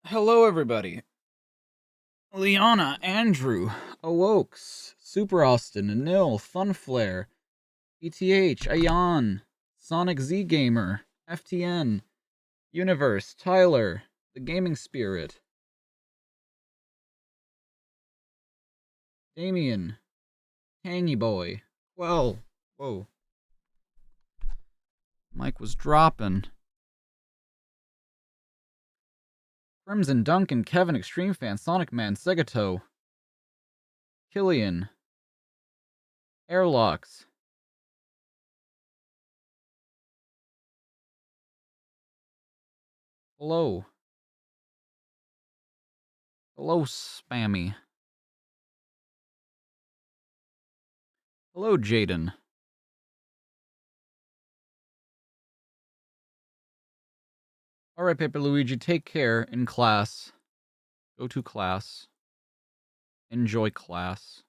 Hello, everybody. Liana, Andrew, Awokes, Super Austin, Anil, Funflare, ETH, Ayan, Sonic Z Gamer, FTN, Universe, Tyler, The Gaming Spirit, Damien, Tangy Boy, Well, whoa, Mike was dropping. Crimson, Duncan, Kevin, Extreme Fan, Sonic Man, Segato, Killian, Airlocks, hello, hello, Spammy, hello, Jaden. Alright, Paper Luigi, take care in class. Go to class. Enjoy class.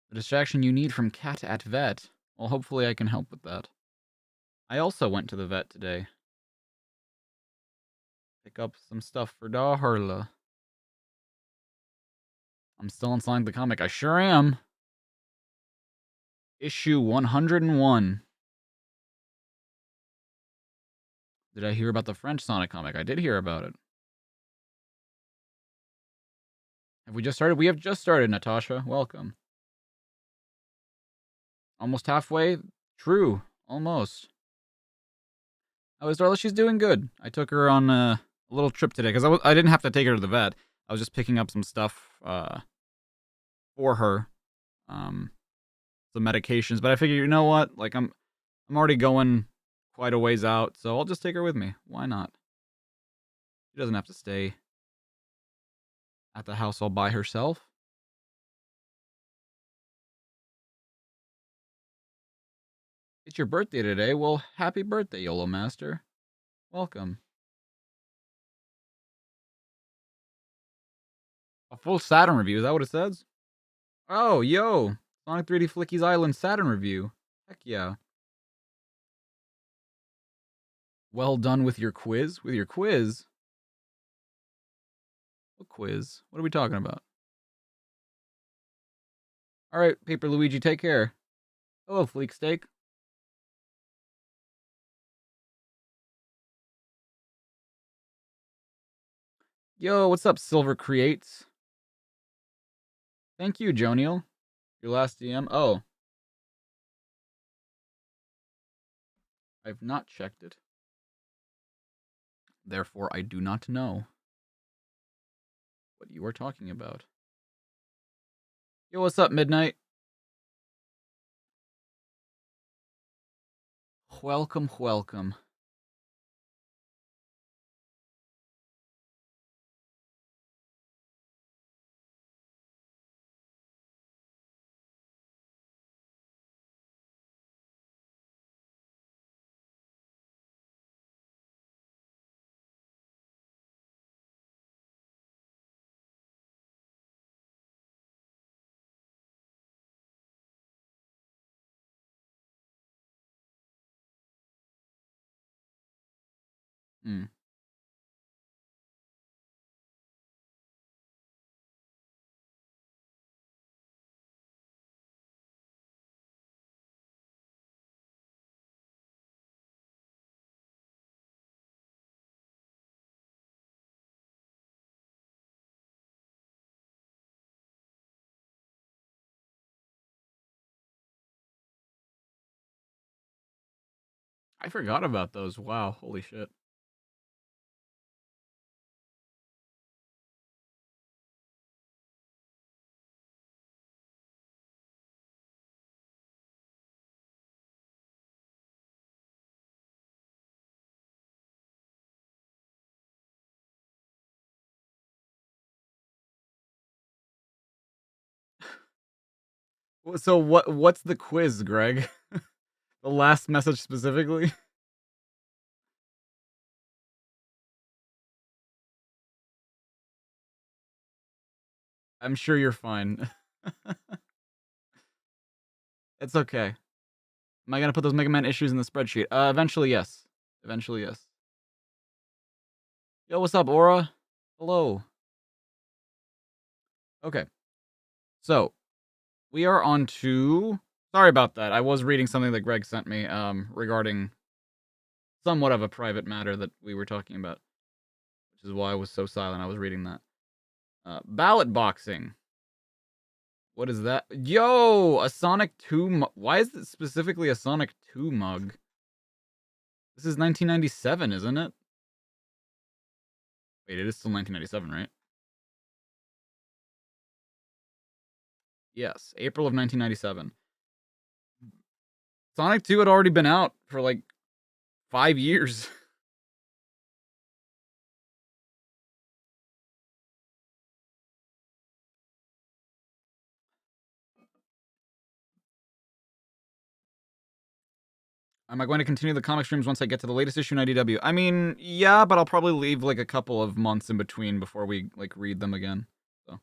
The distraction you need from Cat at Vet. Well, hopefully I can help with that. I also went to the vet today. Pick up some stuff for Darla. I'm still in Sonic the Comic. I sure am. Issue 101. Did I hear about the French Sonic comic? I did hear about it. Have we just started? We have just started, Natasha. Welcome. Almost halfway? True. Almost. How is Darla? She's doing good. I took her on a little trip today because I didn't have to take her to the vet. I was just picking up some stuff for her, some medications. But I figured, you know what? Like I'm already going quite a ways out, so I'll just take her with me. Why not? She doesn't have to stay at the house all by herself. It's your birthday today. Well, happy birthday, YOLO Master. Welcome. A full Saturn review, is that what it says? Oh, yo! Sonic 3D Flicky's Island Saturn review. Heck yeah. Well done with your quiz? With your quiz? What quiz? What are we talking about? Alright, Paper Luigi, take care. Hello, Fleek Steak. Yo, what's up, Silver Creates? Thank you, Joniel. Your last DM. Oh. I've not checked it. Therefore, I do not know what you are talking about. Yo, what's up, Midnight? Welcome, welcome. Hmm. I forgot about those. Wow, holy shit. So what's the quiz, Greg? The last message specifically? I'm sure you're fine. It's okay. Am I gonna put those Mega Man issues in the spreadsheet? Eventually, yes. Eventually, yes. Yo, what's up, Aura? Hello. Okay. So, we are on to... Sorry about that. I was reading something that Greg sent me, regarding somewhat of a private matter that we were talking about. Which is why I was so silent. I was reading that. Ballot boxing. What is that? Yo! A Sonic 2 Why is it specifically a Sonic 2 mug? This is 1997, isn't it? Wait, it is still 1997, right? Yes, April of 1997. Sonic 2 had already been out for like 5 years. Am I going to continue the comic streams once I get to the latest issue in IDW? I mean, yeah, but I'll probably leave like a couple of months in between before we like read them again. So,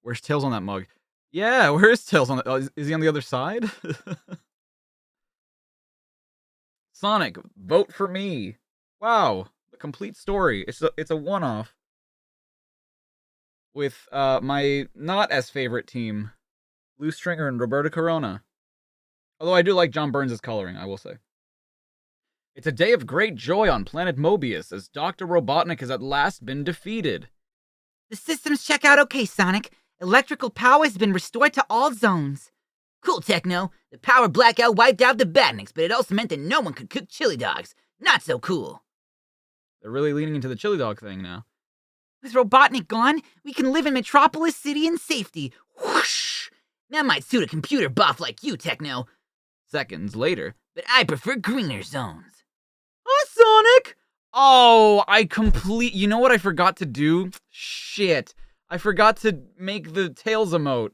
where's Tails on that mug? Yeah, where is Tails on that? Oh, is he on the other side? Sonic, vote for me. Wow, the complete story. It's a one-off with my not as favorite team, Lou Stringer and Roberto Corona. Although I do like John Burns' coloring, I will say. It's a day of great joy on planet Mobius as Dr. Robotnik has at last been defeated. The systems check out okay, Sonic. Electrical power has been restored to all zones. Cool, Techno. The power blackout wiped out the badniks, but it also meant that no one could cook chili dogs. Not so cool. They're really leaning into the chili dog thing now. With Robotnik gone, we can live in Metropolis City in safety. Whoosh! That might suit a computer buff like you, Techno. Seconds later. But I prefer greener zones. Oh, Sonic! Oh, you know what I forgot to do? Shit. I forgot to make the Tails emote.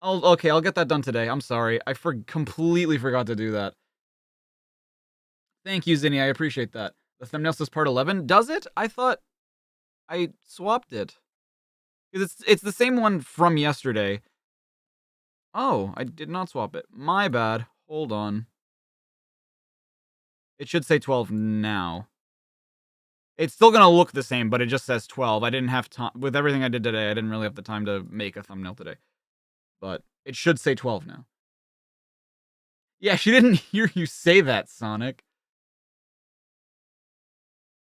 Okay, I'll get that done today. I'm sorry. I completely forgot to do that. Thank you, Zinni. I appreciate that. The thumbnail says part 11. Does it? I thought I swapped it. It's the same one from yesterday. Oh, I did not swap it. My bad. Hold on. It should say 12 now. It's still gonna look the same, but it just says 12. I didn't have time. With everything I did today, I didn't really have the time to make a thumbnail today. But it should say 12 now. Yeah, she didn't hear you say that, Sonic.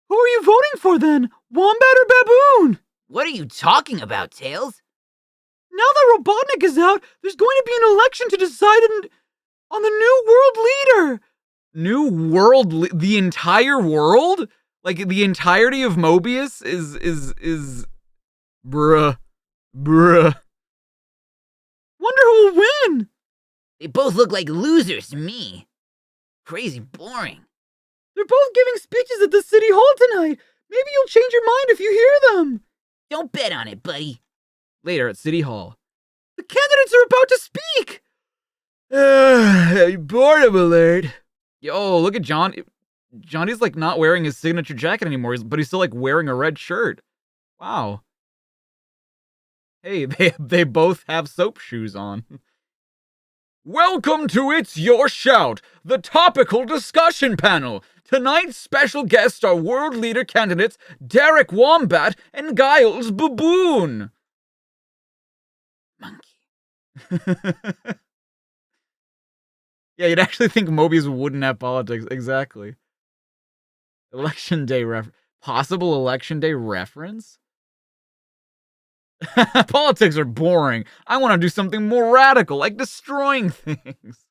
Who are you voting for then? Wombat or Baboon? What are you talking about, Tails? Now that Robotnik is out, there's going to be an election to decide on the new world leader. New world? The entire world? Like, the entirety of Mobius is... Bruh. Wonder who will win? They both look like losers to me. Crazy boring. They're both giving speeches at the city hall tonight. Maybe you'll change your mind if you hear them. Don't bet on it, buddy. Later at City Hall. The candidates are about to speak! Boredom alert. Yo, look at John. Johnny's like not wearing his signature jacket anymore, but he's still like wearing a red shirt. Wow. Hey, they both have soap shoes on. Welcome to It's Your Shout, the topical discussion panel. Tonight's special guests are world leader candidates Derek Wombat and Giles Baboon. Monkey. Yeah, you'd actually think Mobius wouldn't have politics. Exactly. Election day possible election day reference? Politics are boring. I want to do something more radical, like destroying things.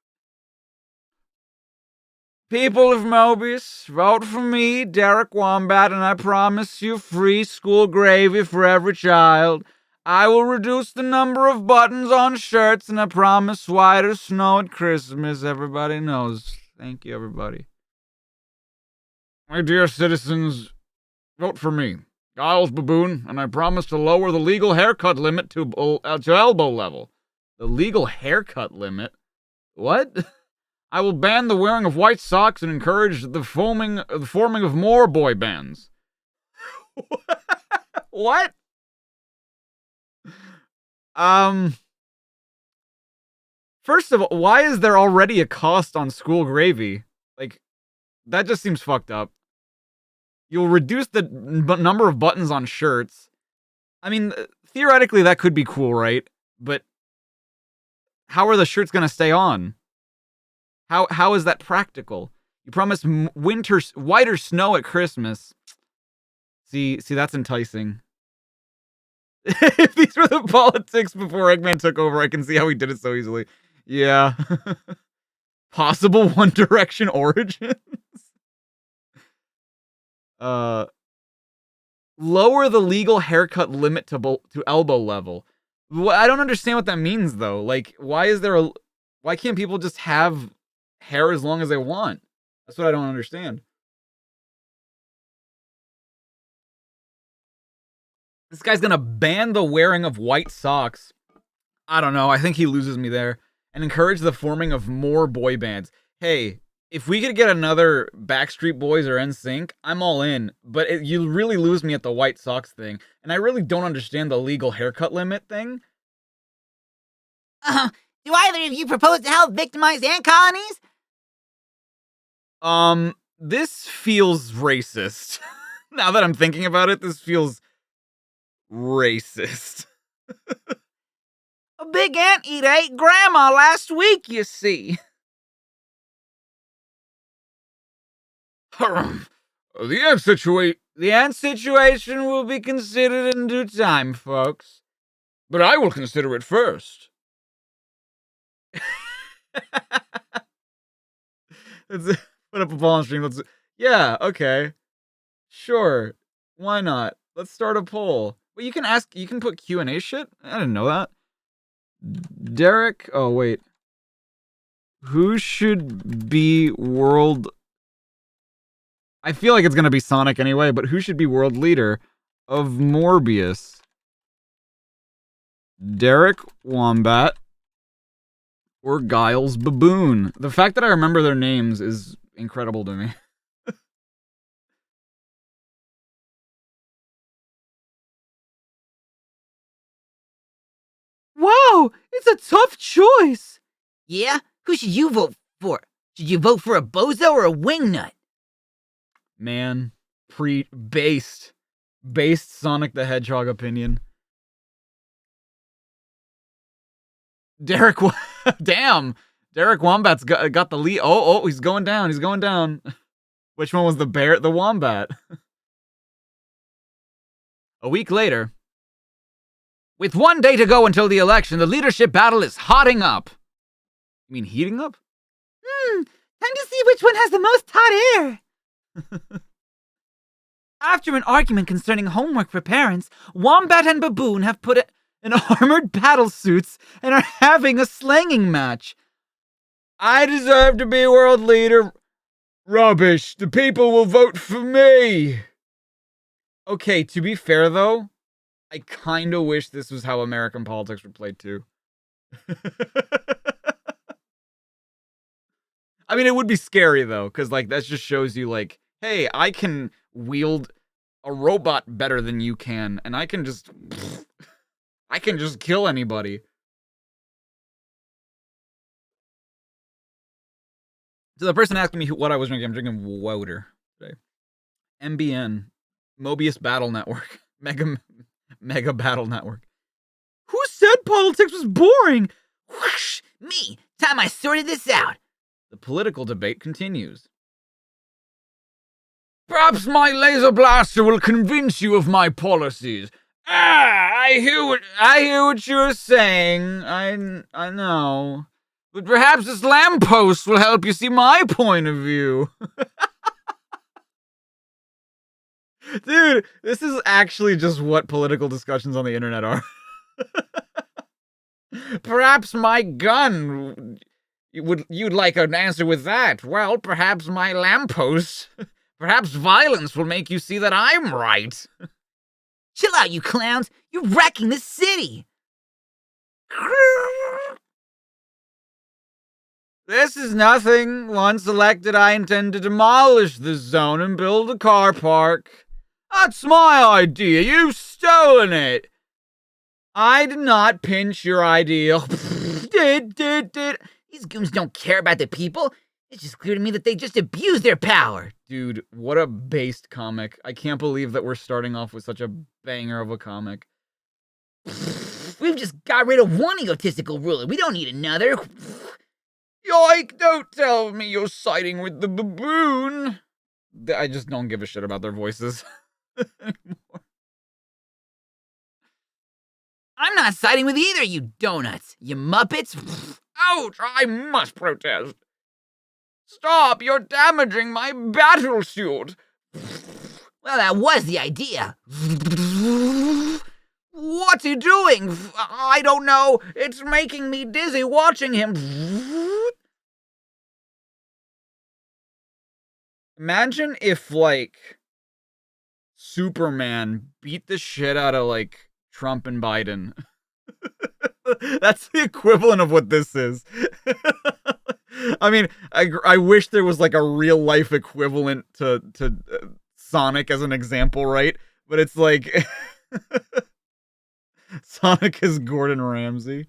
People of Mobius, vote for me, Derek Wombat, and I promise you free school gravy for every child. I will reduce the number of buttons on shirts, and I promise whiter snow at Christmas. Everybody knows. Thank you, everybody. My dear citizens, vote for me, Giles Baboon, and I promise to lower the legal haircut limit to elbow level. The legal haircut limit? What? I will ban the wearing of white socks and encourage the forming of more boy bands. What? Um, First of all, why is there already a cost on school gravy? Like, that just seems fucked up. You'll reduce the number of buttons on shirts. I mean, theoretically, that could be cool, right? But how are the shirts going to stay on? How is that practical? You promise whiter snow at Christmas. See, that's enticing. If these were the politics before Eggman took over, I can see how he did it so easily. Yeah. Possible One Direction origins. Lower the legal haircut limit to elbow level. I don't understand what that means though. Like, why can't people just have hair as long as they want? That's what I don't understand. This guy's gonna ban the wearing of white socks. I don't know. I think he loses me there. And encourage the forming of more boy bands. Hey, if we could get another Backstreet Boys or NSYNC, I'm all in. But you really lose me at the white socks thing. And I really don't understand the legal haircut limit thing. Do either of you propose to help victimize ant colonies? This feels racist. Now that I'm thinking about it, this feels racist. A big anteater ate Grandma last week, you see. The ant situation will be considered in due time, folks. But I will consider it first. Let's put up a ball on stream. Yeah, okay. Sure. Why not? Let's start a poll. Well, you can put Q&A shit? I didn't know that. Derek, oh wait. Who should be world... I feel like it's gonna be Sonic anyway, but who should be world leader of Morbius? Derek Wombat or Giles Baboon? The fact that I remember their names is incredible to me. Wow, it's a tough choice. Yeah? Who should you vote for? Should you vote for a bozo or a wingnut? Man, based Sonic the Hedgehog opinion. Derek, damn, Derek Wombat's got the lead. Oh, he's going down. Which one was the bear? The Wombat. A week later, with 1 day to go until the election, the leadership battle is hotting up. You mean heating up? Time to see which one has the most hot air. After an argument concerning homework for parents, Wombat and Baboon have put in armored battle suits and are having a slanging match. I deserve to be world leader. Rubbish. The people will vote for me. Okay, to be fair though, I kinda wish this was how American politics were played too. I mean, it would be scary though, because like that just shows you like, hey, I can wield a robot better than you can, and I can just kill anybody. So the person asking me what I was drinking, I'm drinking water today. MBN, Mobius Battle Network, Mega Battle Network. Who said politics was boring? Whoosh! Me! Time I sorted this out. The political debate continues. Perhaps my laser blaster will convince you of my policies. I hear what you're saying. I know. But perhaps this lamppost will help you see my point of view. Dude, this is actually just what political discussions on the internet are. Perhaps my gun... You'd like an answer with that. Well, perhaps my lamppost... Perhaps violence will make you see that I'm right. Chill out, you clowns. You're wrecking the city. This is nothing. Once elected, I intend to demolish this zone and build a car park. That's my idea. You've stolen it. I did not pinch your ideal. Did. These goons don't care about the people. It's just clear to me that they just abuse their power. Dude, what a based comic. I can't believe that we're starting off with such a banger of a comic. We've just got rid of one egotistical ruler. We don't need another. Yoink, don't tell me you're siding with the baboon. I just don't give a shit about their voices anymore. I'm not siding with either, you donuts. You muppets. Ouch, I must protest. Stop, you're damaging my battle suit. Well, that was the idea. What's he doing? I don't know. It's making me dizzy watching him. Imagine if, like, Superman beat the shit out of, like, Trump and Biden. That's the equivalent of what this is. I mean, I wish there was, like, a real-life equivalent to Sonic as an example, right? But it's like... Sonic is Gordon Ramsay.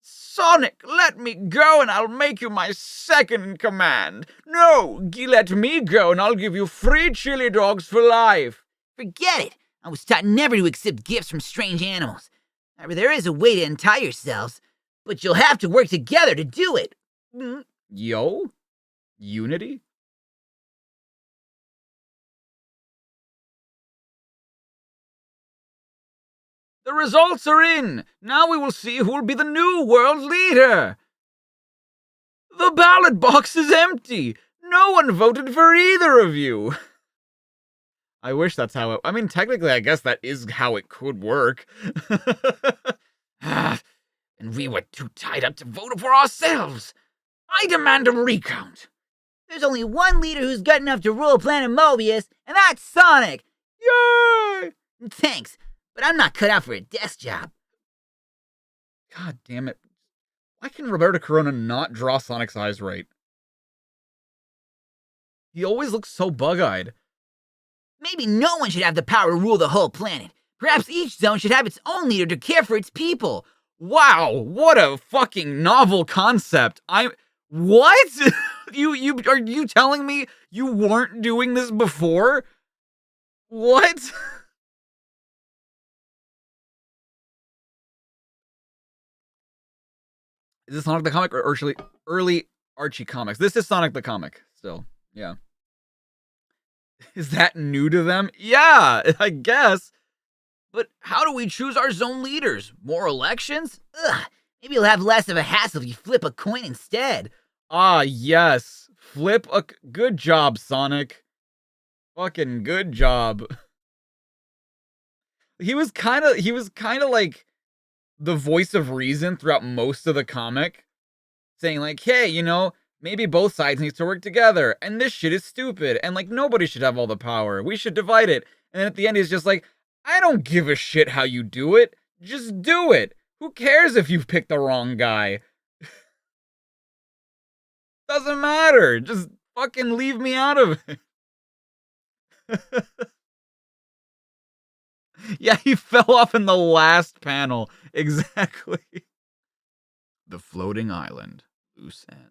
Sonic, let me go and I'll make you my second in command. No, let me go and I'll give you free chili dogs for life. Forget it. I was taught never to accept gifts from strange animals. However, there is a way to untie yourselves, but you'll have to work together to do it. Yo? Unity? The results are in! Now we will see who will be the new world leader! The ballot box is empty! No one voted for either of you! I wish that's how it... I mean, technically, I guess that is how it could work. And we were too tied up to vote for ourselves! I demand a recount! There's only one leader who's good enough to rule Planet Mobius, and that's Sonic! Yay! Thanks, but I'm not cut out for a desk job. God damn it. Why can Roberto Corona not draw Sonic's eyes right? He always looks so bug-eyed. Maybe no one should have the power to rule the whole planet. Perhaps each zone should have its own leader to care for its people. Wow, what a fucking novel concept. What? Are you telling me you weren't doing this before? What? Is this Sonic the Comic or early Archie comics? This is Sonic the Comic still. Yeah. Is that new to them? Yeah, I guess. But how do we choose our zone leaders? More elections? Ugh, maybe you'll have less of a hassle if you flip a coin instead. Ah, yes. Flip a... Good job, Sonic. Fucking good job. He was kind of like the voice of reason throughout most of the comic, saying like, hey, you know, maybe both sides need to work together, and this shit is stupid, and like nobody should have all the power. We should divide it. And then at the end, he's just like, I don't give a shit how you do it. Just do it. Who cares if you picked the wrong guy? Doesn't matter. Just fucking leave me out of it. Yeah, he fell off in the last panel. Exactly. The floating island. Loose ends.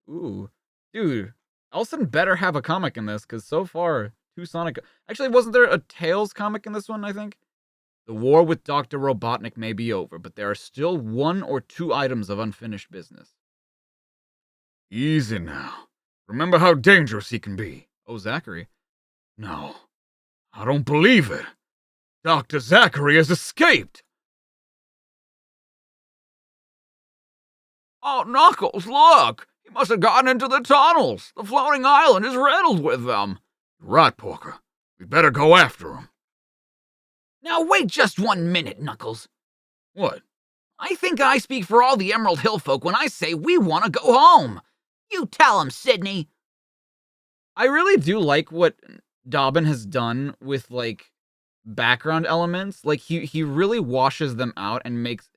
Ooh. Dude, Elson better have a comic in this, because so far, two Sonic... Actually, wasn't there a Tails comic in this one, I think? The war with Dr. Robotnik may be over, but there are still 1 or 2 items of unfinished business. Easy now. Remember how dangerous he can be. Oh, Zachary. No. I don't believe it. Dr. Zachary has escaped. Oh, Knuckles, look! He must have gotten into the tunnels. The floating island is riddled with them. Right, Porker. We better go after him. Now wait just 1 minute, Knuckles. What? I think I speak for all the Emerald Hill folk when I say we want to go home. You tell him, Sydney. I really do like what Dobbin has done with, like, background elements. Like, he really washes them out and makes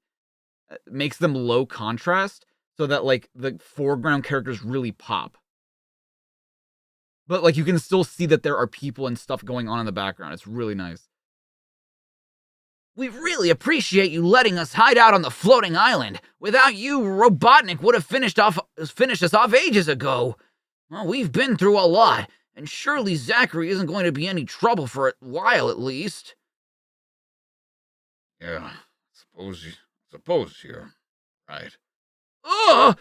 them low contrast so that, like, the foreground characters really pop. but like you can still see that there are people and stuff going on in the background. It's really nice. We really appreciate you letting us hide out on the floating island. Without you, Robotnik would have finished us off ages ago. Well, we've been through a lot, and surely Zachary isn't going to be any trouble for a while at least. Yeah, suppose you're right. Ugh!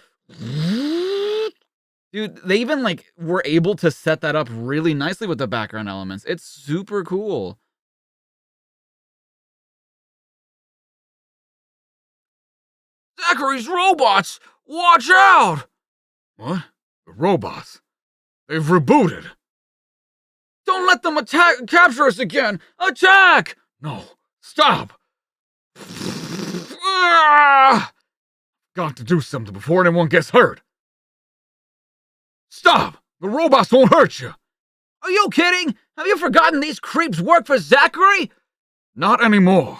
Dude, they even like were able to set that up really nicely with the background elements. It's super cool. Zachary's robots! Watch out! What? The robots? They've rebooted. Don't let them capture us again! Attack! No, stop! Ah! Got to do something before anyone gets hurt. Stop! The robots won't hurt you. Are you kidding? Have you forgotten these creeps work for Zachary? Not anymore.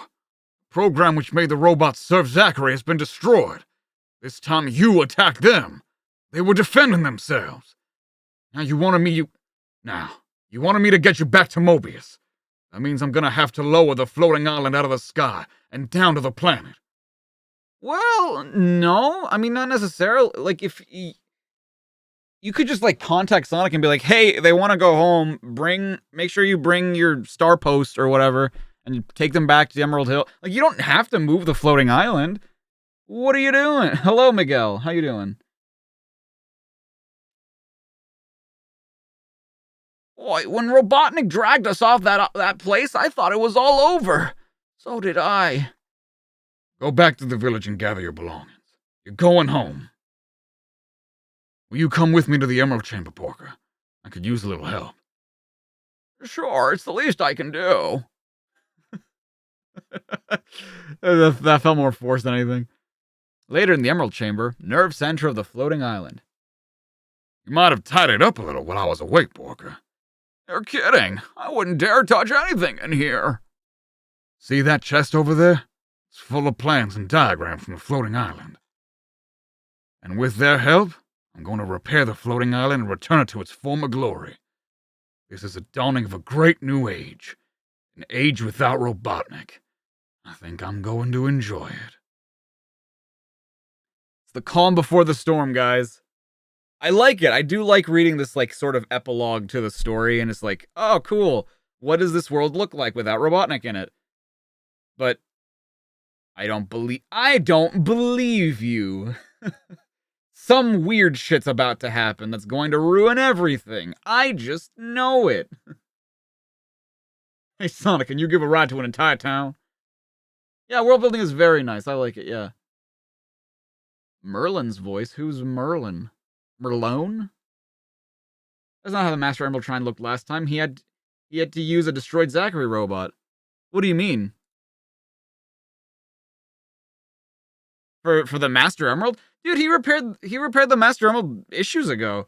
The program which made the robots serve Zachary has been destroyed. This time you attacked them. They were defending themselves. Now you wanted me to get you back to Mobius. That means I'm gonna have to lower the floating island out of the sky and down to the planet. Well, no. I mean, not necessarily. Like, if you could just like contact Sonic and be like, "Hey, they want to go home. Make sure you bring your star post or whatever, and take them back to the Emerald Hill." Like, you don't have to move the floating island. What are you doing? Hello, Miguel. How you doing? Boy, when Robotnik dragged us off that place, I thought it was all over. So did I. Go back to the village and gather your belongings. You're going home. Will you come with me to the Emerald Chamber, Porker? I could use a little help. Sure, it's the least I can do. That felt more forced than anything. Later in the Emerald Chamber, nerve center of the floating island. You might have tidied up a little while I was awake, Porker. You're kidding. I wouldn't dare touch anything in here. See that chest over there? It's full of plans and diagrams from the floating island. And with their help, I'm going to repair the floating island and return it to its former glory. This is a dawning of a great new age. An age without Robotnik. I think I'm going to enjoy it. It's the calm before the storm, guys. I like it. I do like reading this like sort of epilogue to the story, and it's like, oh, cool. What does this world look like without Robotnik in it? But I don't believe you. Some weird shit's about to happen that's going to ruin everything. I just know it. Hey, Sonic, can you give a ride to an entire town? Yeah, world building is very nice. I like it, yeah. Merlin's voice? Who's Merlin? Merlone? That's not how the Master Emerald Shrine looked last time. He had to use a destroyed Zachary robot. What do you mean? For the Master Emerald? Dude, he repaired the Master Emerald issues ago.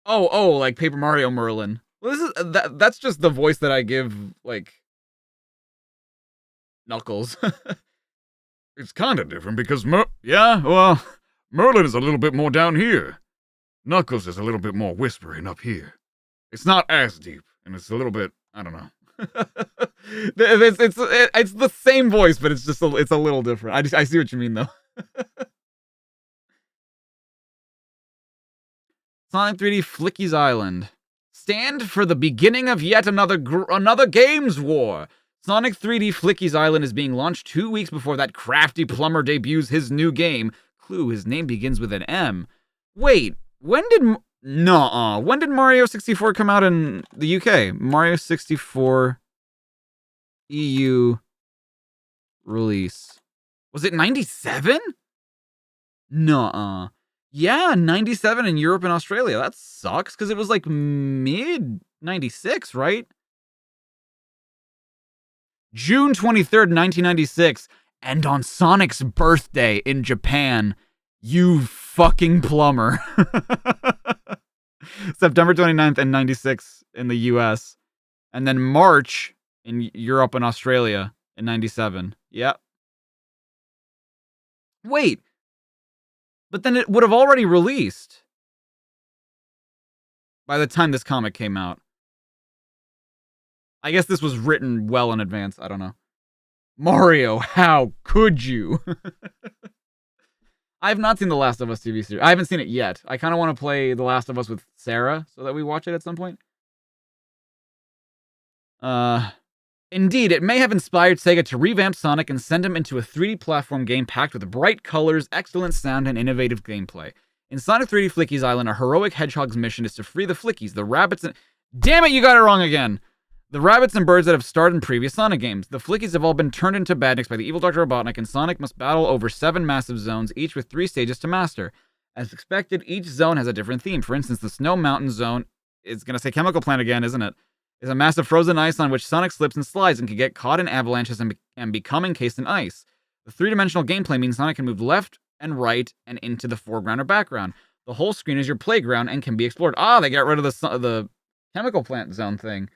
Oh, like Paper Mario Merlin. Well, that's just the voice that I give, like, Knuckles. It's kind of different because Merlin is a little bit more down here. Knuckles is a little bit more whispering up here. It's not as deep, and it's a little bit, I don't know. It's the same voice, but it's a little different. I see what you mean though. Sonic 3D Flicky's Island. Stand for the beginning of yet another games war. Sonic 3D Flicky's Island is being launched 2 weeks before that crafty plumber debuts his new game. Clue, his name begins with an M. Wait, when did Mario 64 come out in the UK? Mario 64 EU release. Was it 97? Nuh-uh. Yeah, 97 in Europe and Australia. That sucks, because it was like mid 96, right? June 23rd, 1996, and on Sonic's birthday in Japan. You fucking plumber. September 29th and 96 in the US. And then March in Europe and Australia in 97. Yep. Wait. But then it would have already released. by the time this comic came out. I guess this was written well in advance. I don't know. Mario, how could you? I have not seen The Last of Us TV series. I haven't seen it yet. I kind of want to play The Last of Us with Sarah so that we watch it at some point. Indeed, it may have inspired Sega to revamp Sonic and send him into a 3D platform game packed with bright colors, excellent sound, and innovative gameplay. In Sonic 3D Flicky's Island, a heroic hedgehog's mission is to free the Flickies, the rabbits and... Damn it, you got it wrong again! The rabbits and birds that have starred in previous Sonic games. The Flickies have all been turned into badniks by the evil Dr. Robotnik, and Sonic must battle over 7 massive zones, each with 3 stages to master. As expected, each zone has a different theme. For instance, the Snow Mountain zone, it's gonna say Chemical Plant again, isn't it? Is a massive frozen ice on which Sonic slips and slides and can get caught in avalanches and become encased in ice. The 3-dimensional gameplay means Sonic can move left and right and into the foreground or background. The whole screen is your playground and can be explored. Ah, they got rid of the Chemical Plant zone thing.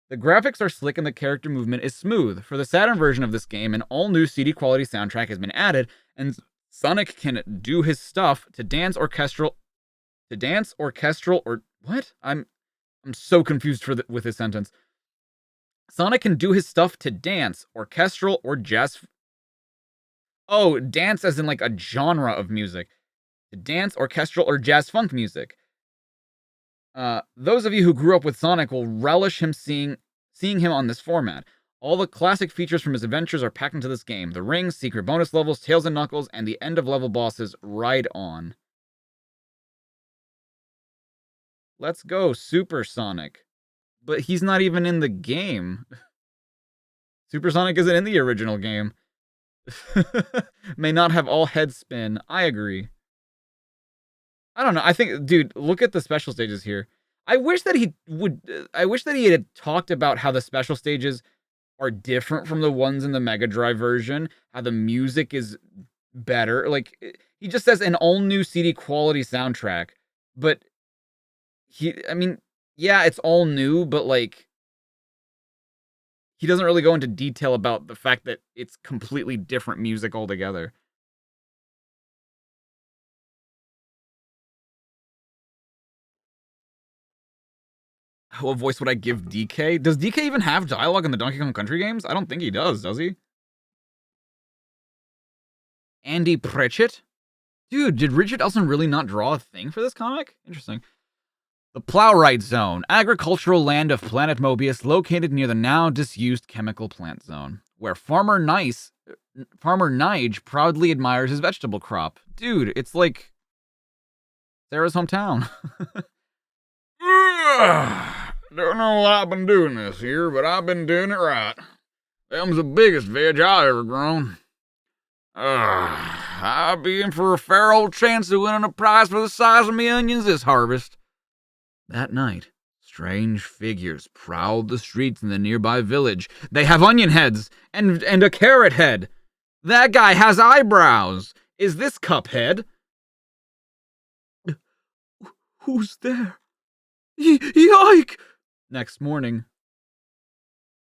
The graphics are slick and the character movement is smooth. For the Saturn version of this game, an all-new CD quality soundtrack has been added, and Sonic can do his stuff to dance orchestral or what? I'm so confused with this sentence. Sonic can do his stuff to dance, orchestral, or jazz. Oh, dance as in like a genre of music. To dance, orchestral, or jazz funk music. Those of you who grew up with Sonic will relish him seeing him on this format. All the classic features from his adventures are packed into this game. The rings, secret bonus levels, Tails and Knuckles, and the end-of-level bosses ride on. Let's go, Super Sonic. But he's not even in the game. Super Sonic isn't in the original game. May not have all head spin. I agree. I don't know. I think, dude, look at the special stages here. I wish that he had talked about how the special stages are different from the ones in the Mega Drive version, how the music is better. Like, he just says an all-new CD quality soundtrack, but yeah, it's all new, but like, he doesn't really go into detail about the fact that it's completely different music altogether. What voice would I give DK? Does DK even have dialogue in the Donkey Kong Country games? I don't think he does he? Andy Pritchett? Dude, did Richard Elson really not draw a thing for this comic? Interesting. The Plowright Zone, agricultural land of Planet Mobius, located near the now disused Chemical Plant Zone, where Farmer Nige proudly admires his vegetable crop. Dude, it's like Sarah's hometown. Don't know what I've been doing this year, but I've been doing it right. Them's the biggest veg I ever grown. I'll be in for a fair old chance of winning a prize for the size of me onions this harvest. That night, strange figures prowled the streets in the nearby village. They have onion heads and a carrot head. That guy has eyebrows. Is this Cuphead? Who's there? Yike! Next morning.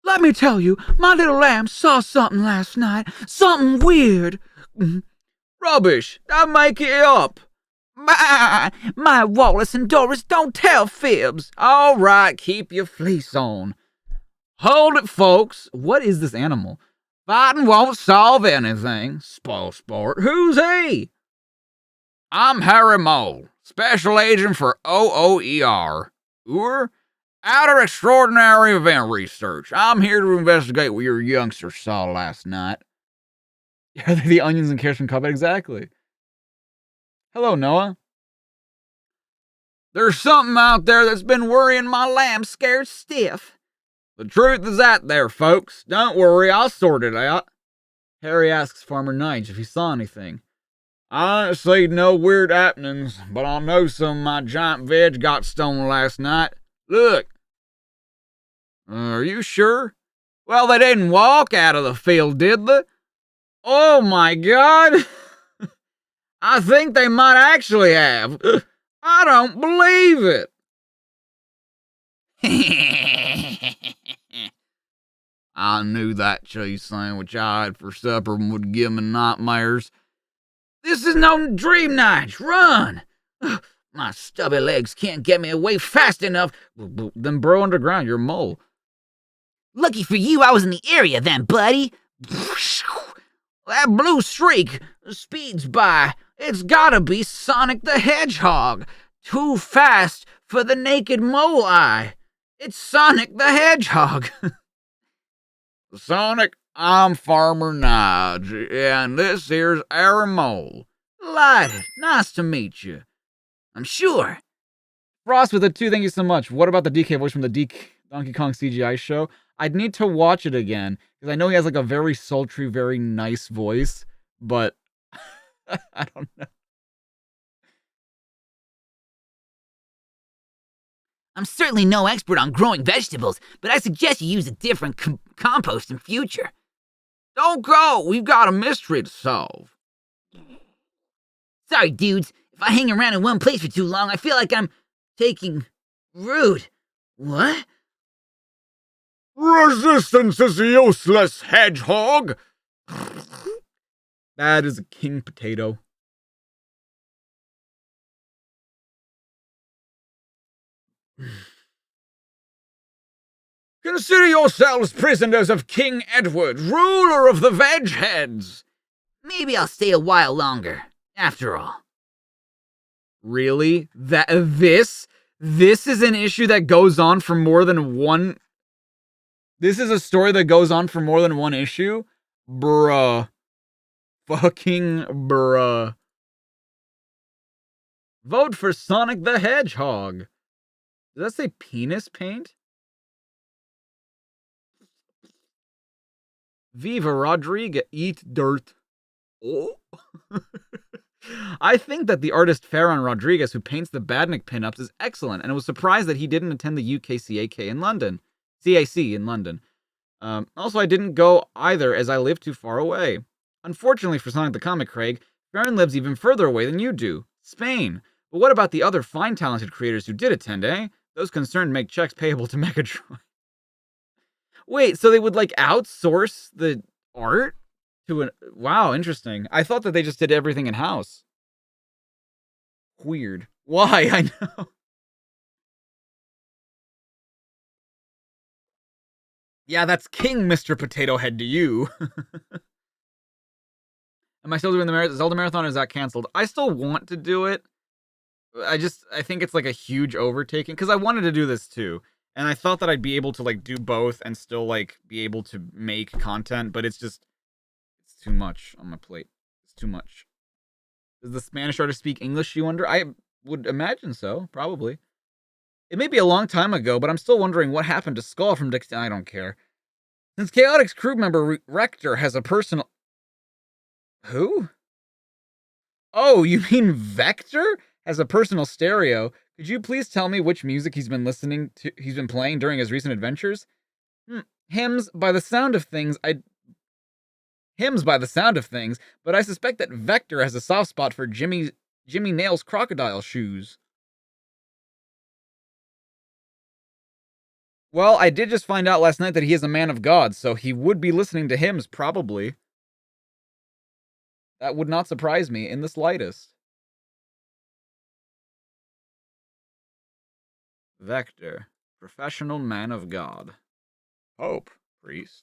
Let me tell you, my little lamb saw something last night. Something weird. Rubbish! Don't make it up! My Wallace and Doris don't tell fibs. All right, keep your fleece on. Hold it, folks. What is this animal? Fighting won't solve anything. Spoil sport. Who's he? I'm Harry Mole, special agent for OOER. Outer Extraordinary Event Research. I'm here to investigate what your youngsters saw last night. Yeah, they're the onions and carrots from Cuphead, exactly. Hello, Noah. There's something out there that's been worrying my lamb scared stiff. The truth is out there, folks. Don't worry, I'll sort it out. Harry asks Farmer Nige if he saw anything. I didn't see no weird happenings, but I know some of my giant veg got stoned last night. Look. Are you sure? Well, they didn't walk out of the field, did they? Oh my God. I think they might actually have. I don't believe it. I knew that cheese sandwich I had for supper would give me nightmares. This is no dream, Nige. Run! My stubby legs can't get me away fast enough. Then burrow underground, you're a mole. Lucky for you, I was in the area then, buddy. That blue streak speeds by. It's gotta be Sonic the Hedgehog. Too fast for the naked mole eye. It's Sonic the Hedgehog. Sonic, I'm Farmer Nodge, and this here's our mole. Delighted. Nice to meet you. I'm sure. Frost with it too, thank you so much. What about the DK voice from the Donkey Kong CGI show? I'd need to watch it again, because I know he has like a very sultry, very nice voice, but I don't know. I'm certainly no expert on growing vegetables, but I suggest you use a different compost in future. Don't go, we've got a mystery to solve. Sorry, dudes. If I hang around in one place for too long, I feel like I'm taking root. What? Resistance is useless, hedgehog! That is a king potato. Consider yourselves prisoners of King Edward, ruler of the Veg Heads. Maybe I'll stay a while longer, after all. Really? This is an issue that goes on for more than one... This is a story that goes on for more than one issue? Bruh. Fucking bruh. Vote for Sonic the Hedgehog. Does that say penis paint? Viva Rodriguez. Eat dirt. Oh. I think that the artist Farron Rodriguez, who paints the Badnik pinups, is excellent, and I was surprised that he didn't attend the UKCAK in London. CAC in London. Also, I didn't go either, as I live too far away. Unfortunately for Sonic the Comic, Craig, Farron lives even further away than you do. Spain. But what about the other fine talented creators who did attend, eh? Those concerned make checks payable to Megatron. Wait, so they would, like, outsource the art? Wow, interesting. I thought that they just did everything in-house. Weird. Why? I know. Yeah, that's King Mr. Potato Head to you. Am I still doing the Zelda Marathon, or is that canceled? I still want to do it. I think it's like a huge overtaking, because I wanted to do this too. And I thought that I'd be able to like do both and still like be able to make content, but it's too much on my plate. It's too much. Does the Spanish artist speak English, you wonder? I would imagine so, probably. It may be a long time ago, but I'm still wondering what happened to Skull from Dixon. I don't care. Since Chaotix crew member Rector has a personal... Who? Oh, you mean Vector has a personal stereo? Could you please tell me which music he's been playing during his recent adventures? Hymns by the sound of things, but I suspect that Vector has a soft spot for Jimmy Nail's crocodile shoes. Well, I did just find out last night that he is a man of God, so he would be listening to hymns, probably. That would not surprise me in the slightest. Vector, professional man of God. Pope, priest.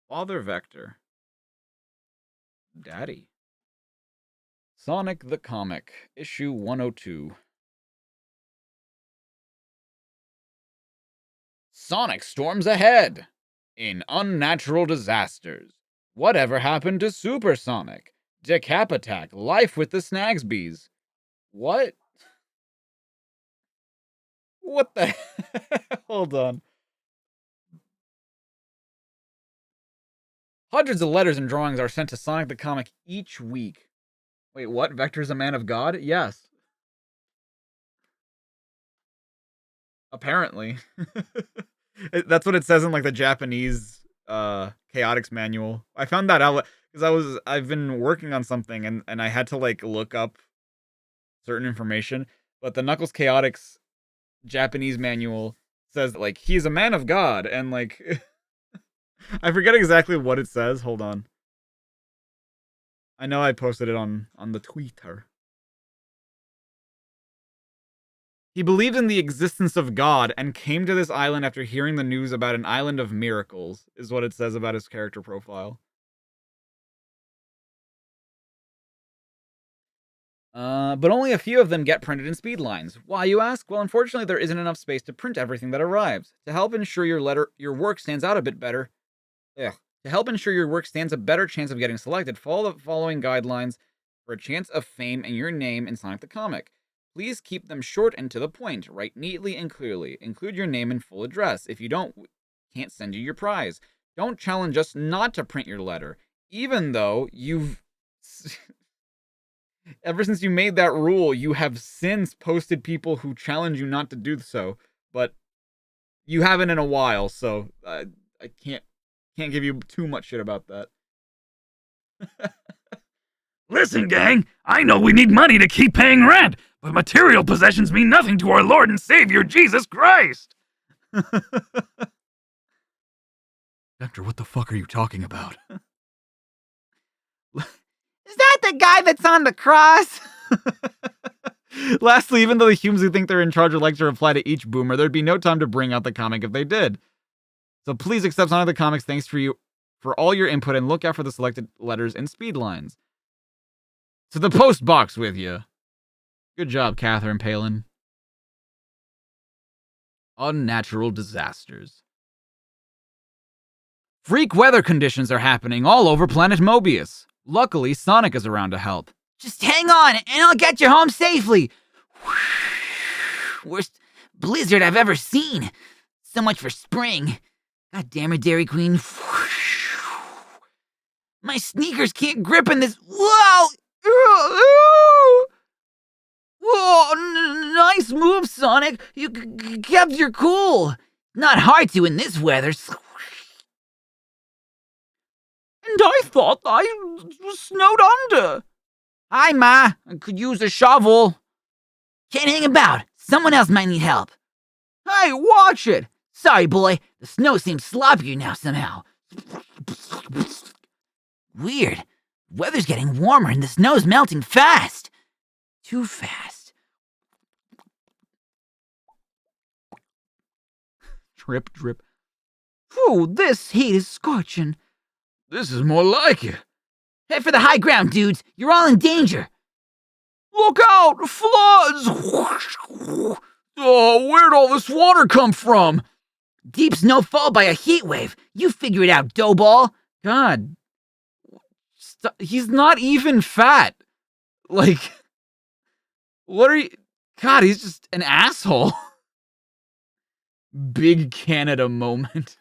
Father Vector. Daddy. Sonic the Comic, issue 102. Sonic storms ahead. In unnatural disasters. Whatever happened to Supersonic? Decap Attack, life with the Snagsbys. What? What the... Hold on. Hundreds of letters and drawings are sent to Sonic the Comic each week. Wait, what? Vector's a man of God? Yes. Apparently. That's what it says in like the Japanese Chaotix manual. I found that out because I've been working on something and I had to like look up certain information, but the Knuckles Chaotix Japanese manual says that, like, he's a man of God, and like I forget exactly what it says. Hold on. I know I posted it on the Twitter. He believed in the existence of God and came to this island after hearing the news about an island of miracles, is what it says about his character profile. But only a few of them get printed in speed lines. Why, you ask? Well, unfortunately, there isn't enough space to print everything that arrives. To help ensure your work stands out a bit better. To help ensure your work stands a better chance of getting selected, follow the following guidelines for a chance of fame and your name in Sonic the Comic. Please keep them short and to the point. Write neatly and clearly. Include your name and full address. If you don't, we can't send you your prize. Don't challenge us not to print your letter, even though you've... Ever since you made that rule, you have since posted people who challenge you not to do so, but you haven't in a while, so I can't give you too much shit about that. Listen, gang, I know we need money to keep paying rent, but material possessions mean nothing to our Lord and Savior, Jesus Christ! Vector, what the fuck are you talking about? Is that the guy that's on the cross? Lastly, even though the humans who think they're in charge would like to reply to each boomer, there'd be no time to bring out the comic if they did. So please accept Sonic the Comics. Thanks for all your input, and look out for the selected letters and speed lines. To the post box with you. Good job, Catherine Palin. Unnatural disasters. Freak weather conditions are happening all over planet Mobius. Luckily, Sonic is around to help. Just hang on, and I'll get you home safely. Worst blizzard I've ever seen. So much for spring. God damn it, Dairy Queen. My sneakers can't grip in this. Whoa! Whoa! Nice move, Sonic. You kept your cool. Not hard to in this weather. And I thought I was snowed under. Hi, Ma. I could use a shovel. Can't hang about. Someone else might need help. Hey, watch it. Sorry, boy. The snow seems sloppier now somehow. Weird. Weather's getting warmer and the snow's melting fast. Too fast. Drip, drip. Phew, this heat is scorching. This is more like it. Head for the high ground, dudes. You're all in danger. Look out! Floods! Oh, where'd all this water come from? Deep snowfall by a heat wave. You figure it out, doughball. God. He's not even fat. Like, what are you... God, he's just an asshole. Big Canada moment.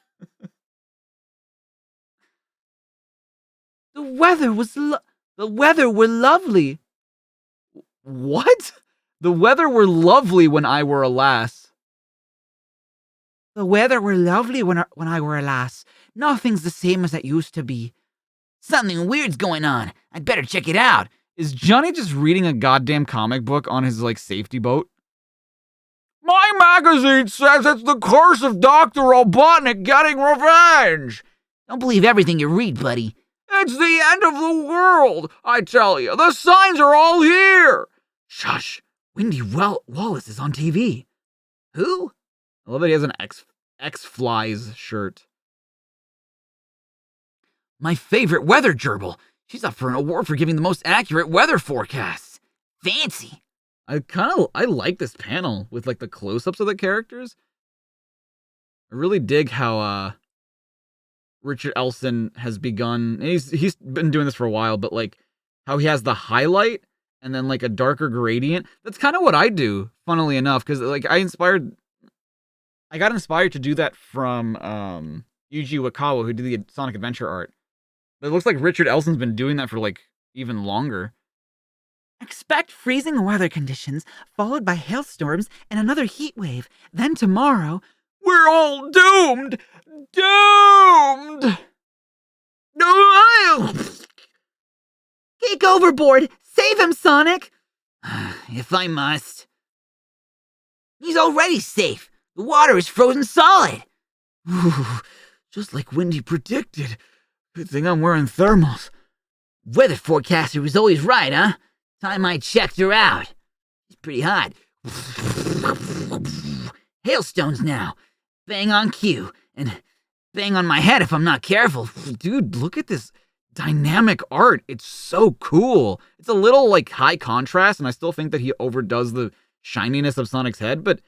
The weather were lovely. What? The weather were lovely when I were a lass. The weather were lovely when I were a lass. Nothing's the same as it used to be. Something weird's going on. I'd better check it out. Is Johnny just reading a goddamn comic book on his, safety boat? My magazine says it's the curse of Dr. Robotnik getting revenge! Don't believe everything you read, buddy. It's the end of the world, I tell you. The signs are all here. Shush. Wendy Wallace is on TV. Who? I love that he has an X-Flies shirt. My favorite weather gerbil. She's up for an award for giving the most accurate weather forecasts. Fancy. I like this panel with the close-ups of the characters. I really dig how Richard Elson has begun. And he's been doing this for a while, but how he has the highlight and then a darker gradient. That's kind of what I do, funnily enough, because I got inspired to do that from Yuji Wakawa, who did the Sonic Adventure art. But it looks like Richard Elson's been doing that for even longer. Expect freezing weather conditions, followed by hailstorms and another heat wave. Then tomorrow, we're all doomed! Doomed! Kick overboard! Save him, Sonic! If I must. He's already safe. The water is frozen solid. Just like Wendy predicted. Good thing I'm wearing thermals. Weather forecaster was always right, huh? Time I checked her out. She's pretty hot. Hailstones now. Bang on cue. And bang on my head if I'm not careful. Dude, look at this dynamic art. It's so cool. It's a little like high contrast, and I still think that he overdoes the shininess of Sonic's head, but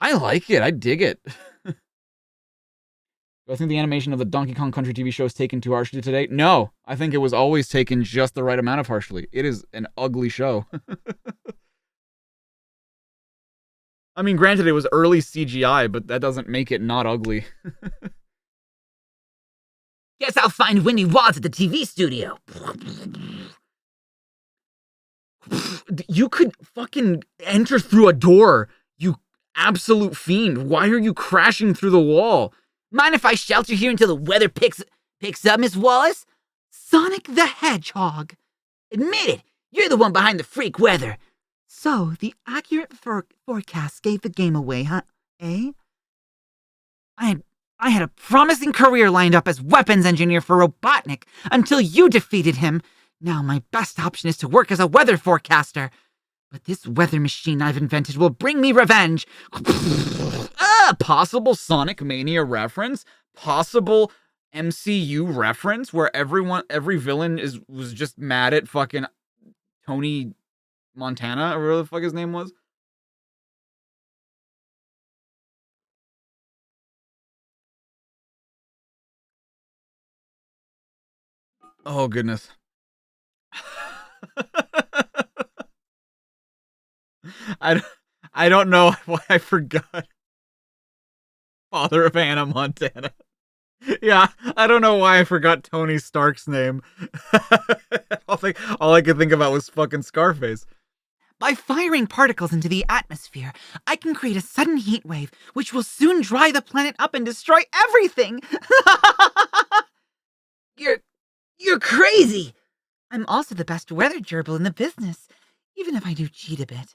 I like it. I dig it. Do I think the animation of the Donkey Kong Country TV show is taken too harshly today? No, I think it was always taken just the right amount of harshly. It is an ugly show. I mean, granted, it was early CGI, but that doesn't make it not ugly. Guess I'll find Winnie Wads at the TV studio. You could fucking enter through a door, you absolute fiend. Why are you crashing through the wall? Mind if I shelter here until the weather picks up, Miss Wallace? Sonic the Hedgehog. Admit it, you're the one behind the freak weather. So, the accurate forecast gave the game away, huh? Eh? I had a promising career lined up as weapons engineer for Robotnik until you defeated him. Now my best option is to work as a weather forecaster. But this weather machine I've invented will bring me revenge. Possible Sonic Mania reference? Possible MCU reference where every villain was just mad at fucking Tony Montana, or whatever the fuck his name was? Oh, goodness. I don't know why I forgot. Father of Hannah Montana. Yeah, I don't know why I forgot Tony Stark's name. all I could think about was fucking Scarface. By firing particles into the atmosphere, I can create a sudden heat wave, which will soon dry the planet up and destroy everything. You're crazy. I'm also the best weather gerbil in the business, even if I do cheat a bit.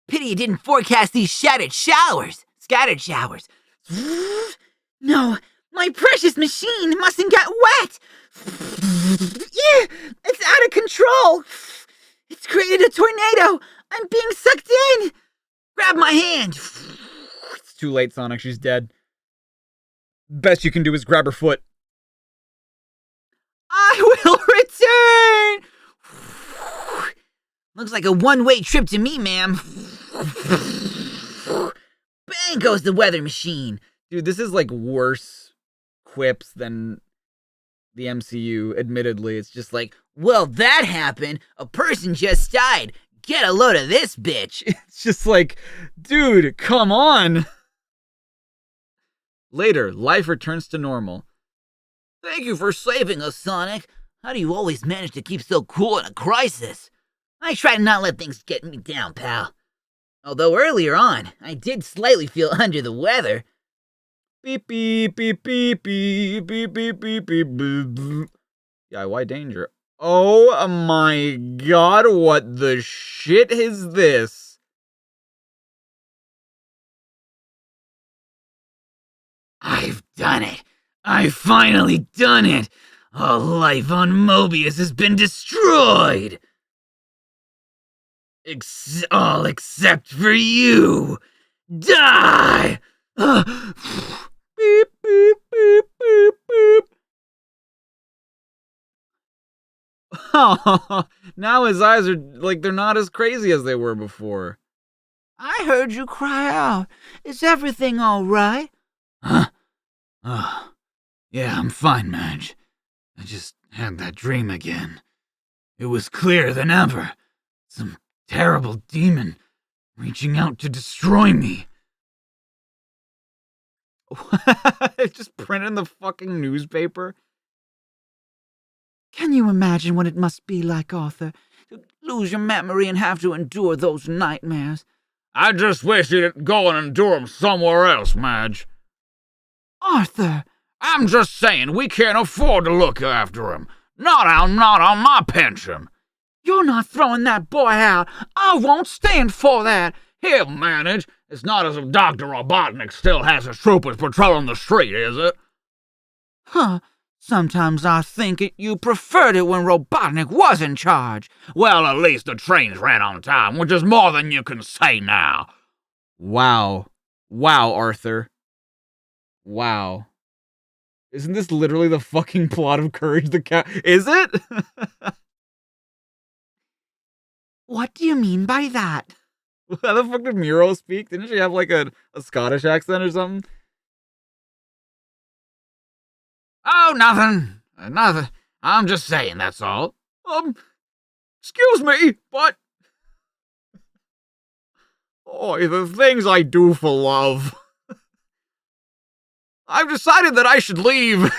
Pity you didn't forecast these scattered showers. No, my precious machine mustn't get wet. Yeah, it's out of control. It's created a tornado. I'm being sucked in. Grab my hand. It's too late, Sonic. She's dead. Best you can do is grab her foot. I will return. Looks like a one-way trip to me, ma'am. Bang goes the weather machine. Dude, this is like worse quips than the MCU, admittedly. It's just like, well, that happened. A person just died. Get a load of this bitch. It's just like, dude, come on. Later, life returns to normal. Thank you for saving us, Sonic. How do you always manage to keep so cool in a crisis? I try to not let things get me down, pal. Although earlier on, I did slightly feel under the weather. Beep, beep, beep, beep, beep, beep, beep, beep, beep, beep. DIY danger. Oh my god, what the shit is this? I've done it. I've finally done it. All life on Mobius has been destroyed. All except for you. Die! Beep, beep, beep, beep, beep. Now his eyes are like they're not as crazy as they were before. I heard you cry out. Is everything all right? Huh? Oh, yeah, I'm fine, Madge. I just had that dream again. It was clearer than ever. Some terrible demon reaching out to destroy me. Just print in the fucking newspaper. Can you imagine what it must be like, Arthur, to lose your memory and have to endure those nightmares? I just wish you'd go and endure them somewhere else, Madge. Arthur! I'm just saying, we can't afford to look after him. Not on my pension. You're not throwing that boy out. I won't stand for that. He'll manage. It's not as if Dr. Robotnik still has his troopers patrolling the street, is it? Huh. Sometimes I think you preferred it when Robotnik was in charge. Well, at least the trains ran on time, which is more than you can say now. Wow. Wow, Arthur. Wow. Isn't this literally the fucking plot of Courage the Cat? Is it? What do you mean by that? How the fuck did Miro speak? Didn't she have like a Scottish accent or something? Oh, nothing. Nothing. I'm just saying, that's all. Excuse me, but... Oh, the things I do for love. I've decided that I should leave.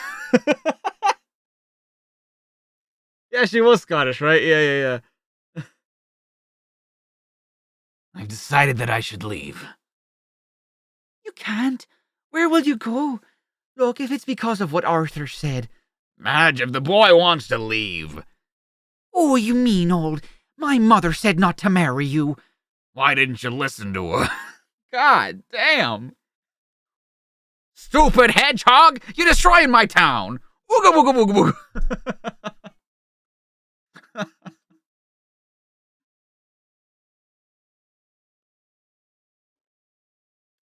Yeah, she was Scottish, right? Yeah. I've decided that I should leave. You can't. Where will you go? Look, if it's because of what Arthur said. Madge, if the boy wants to leave. Oh, you mean old. My mother said not to marry you. Why didn't you listen to her? God damn. Stupid hedgehog! You're destroying my town! Ooga booga booga booga!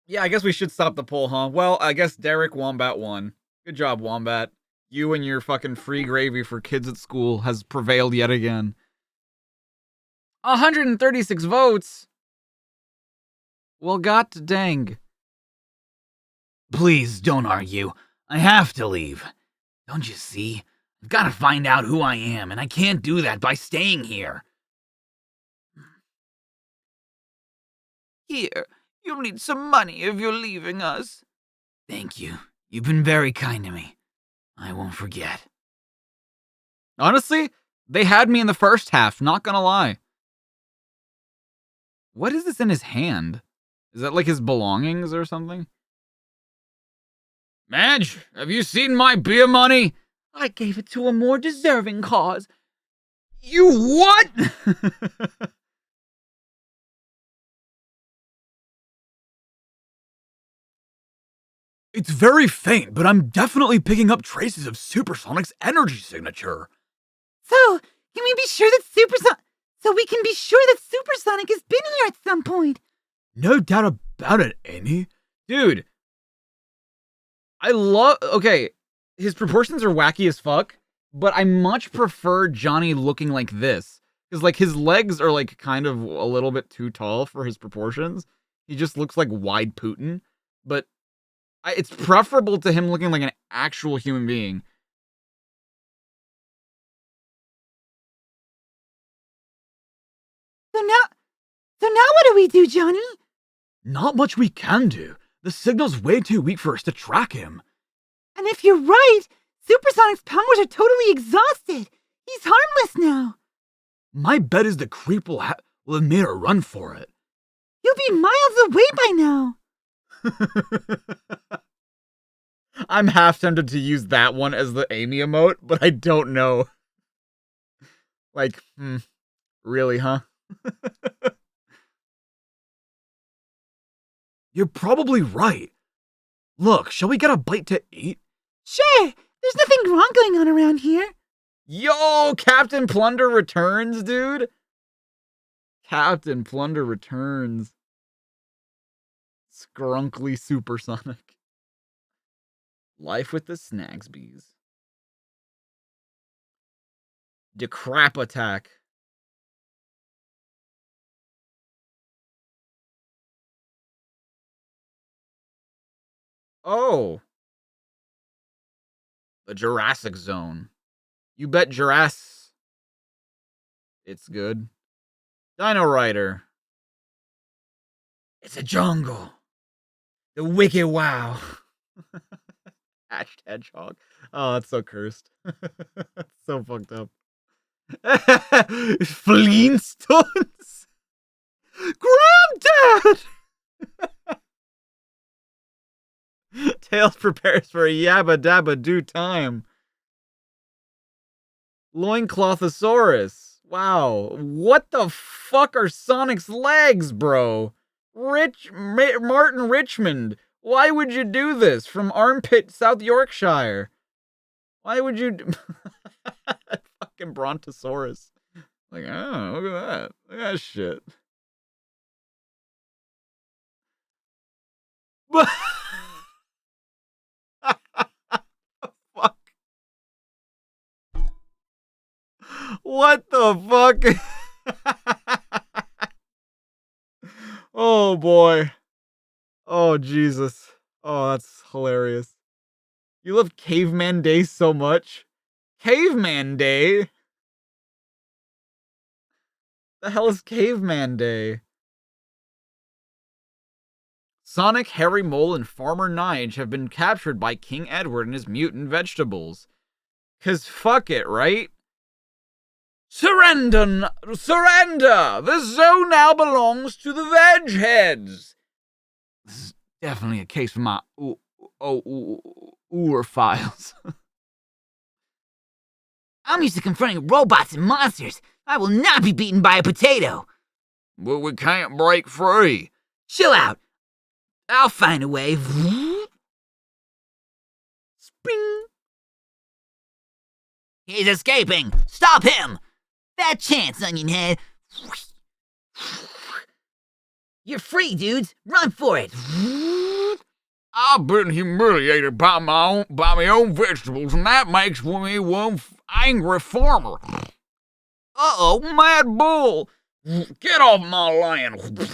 Yeah, I guess we should stop the poll, huh? Well, I guess Derek Wombat won. Good job, Wombat. You and your fucking free gravy for kids at school has prevailed yet again. 136 votes? Well, god dang. Please don't argue. I have to leave. Don't you see? I've got to find out who I am, and I can't do that by staying here. Here, you'll need some money if you're leaving us. Thank you. You've been very kind to me. I won't forget. Honestly, they had me in the first half, not gonna lie. What is this in his hand? Is that like his belongings or something? Madge, have you seen my beer money? I gave it to a more deserving cause. You what? It's very faint, but I'm definitely picking up traces of Supersonic's energy signature. So, can we be sure that we can be sure that Supersonic has been here at some point? No doubt about it, Amy. Dude. Okay, his proportions are wacky as fuck, but I much prefer Johnny looking like this. Because, like, his legs are, like, kind of a little bit too tall for his proportions. He just looks like wide Putin. But it's preferable to him looking like an actual human being. So now what do we do, Johnny? Not much we can do. The signal's way too weak for us to track him. And if you're right, Supersonic's powers are totally exhausted. He's harmless now. My bet is the creep will have made a run for it. He'll be miles away by now. I'm half tempted to use that one as the Amy emote, but I don't know. Like, really, huh? You're probably right. Look, shall we get a bite to eat? Sure, there's nothing wrong going on around here. Yo, Captain Plunder returns, dude. Captain Plunder returns. Scrunkly Supersonic. Life with the Snagsbees. Decrap attack. Oh. The Jurassic Zone. You bet Jurassic. It's good. Dino Rider. It's a jungle. The wicked wow. Hashed hedgehog. Oh, that's so cursed. That's so fucked up. Flintstones. Granddad! Tails prepares for a yabba dabba do time. Loinclothosaurus. Wow. What the fuck are Sonic's legs, bro? Martin Richmond. Why would you do this? From Armpit, South Yorkshire. Why would you fucking Brontosaurus? Like, oh, look at that. Look at that shit. What? Fuck. What the fuck? Oh boy. Oh Jesus. Oh, that's hilarious. You love Caveman Day so much. Caveman Day? The hell is Caveman Day? Sonic, Harry Mole, and Farmer Nige have been captured by King Edward and his mutant vegetables. 'Cause fuck it, right? Surrender! Surrender! This zone now belongs to the Veg Heads. This is definitely a case for my files. I'm used to confronting robots and monsters. I will not be beaten by a potato. But we can't break free. Chill out. I'll find a way. Sping! He's escaping. Stop him. Bad chance, Onion Head. You're free, dudes. Run for it. I've been humiliated by my own vegetables, and that makes me one angry farmer. Uh-oh, Mad Bull! Get off my land!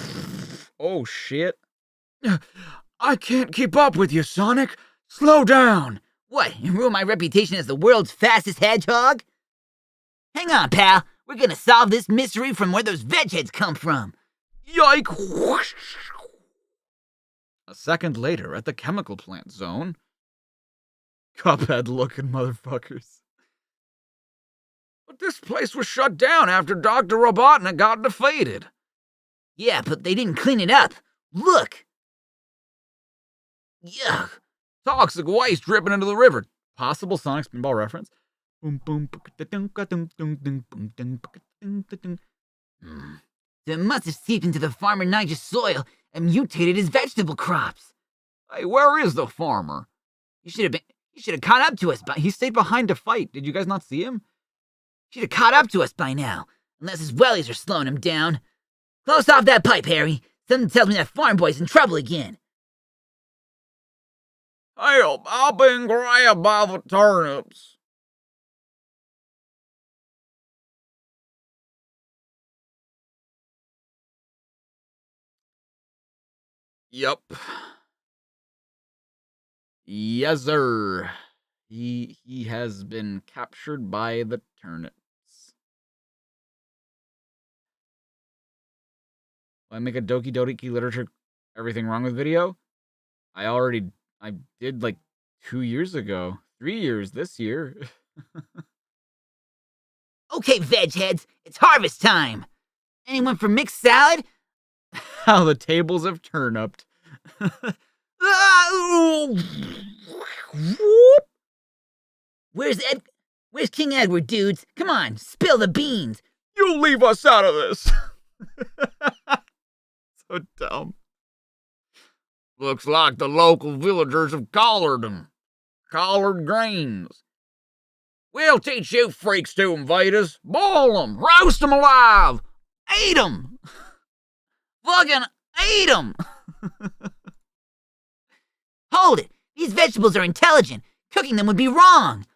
Oh shit. I can't keep up with you, Sonic. Slow down. What, you ruin my reputation as the world's fastest hedgehog? Hang on, pal. We're gonna solve this mystery from where those veg heads come from. Yike! A second later, at the chemical plant zone. Cuphead-looking motherfuckers. But this place was shut down after Dr. Robotnik got defeated. Yeah, but they didn't clean it up. Look. Yuck. Toxic waste dripping into the river. Possible Sonic Spinball reference. So it must have seeped into the farmer Nigel's soil and mutated his vegetable crops. Hey, where is the farmer? He should have caught up to us He stayed behind to fight. Did you guys not see him? Should have caught up to us by now. Unless his wellies are slowing him down. Close off that pipe, Harry. Something tells me that farm boy's in trouble again. Help! I've been grabbed by the turnips. Yup. Yes, sir. He has been captured by the turnips. Will I make a Doki Doki Literature Everything Wrong with video? I did like 2 years ago. 3 years this year. Okay, veg heads, it's harvest time. Anyone for mixed salad? How the tables have turned up. Where's King Edward, dudes? Come on, spill the beans. You leave us out of this. So dumb. Looks like the local villagers have collared them. Collared greens. We'll teach you freaks to invade us. Boil them. Roast them alive. Eat 'em. Fucking eat 'em. Hold it. These vegetables are intelligent. Cooking them would be wrong.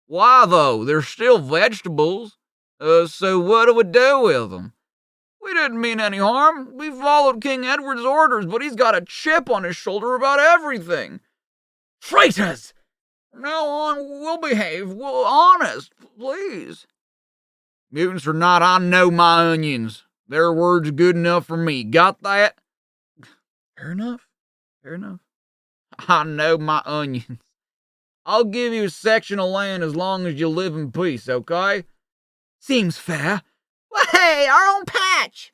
Why, though? They're still vegetables. So what do we do with them? We didn't mean any harm. We followed King Edward's orders, but he's got a chip on his shoulder about everything. Traitors! From now on, we'll behave. We'll honest, please. Mutants or not, I know my onions. Their word's good enough for me. Got that? Fair enough. Fair enough. I know my onions. I'll give you a section of land as long as you live in peace, okay? Seems fair. Well, hey, our own patch.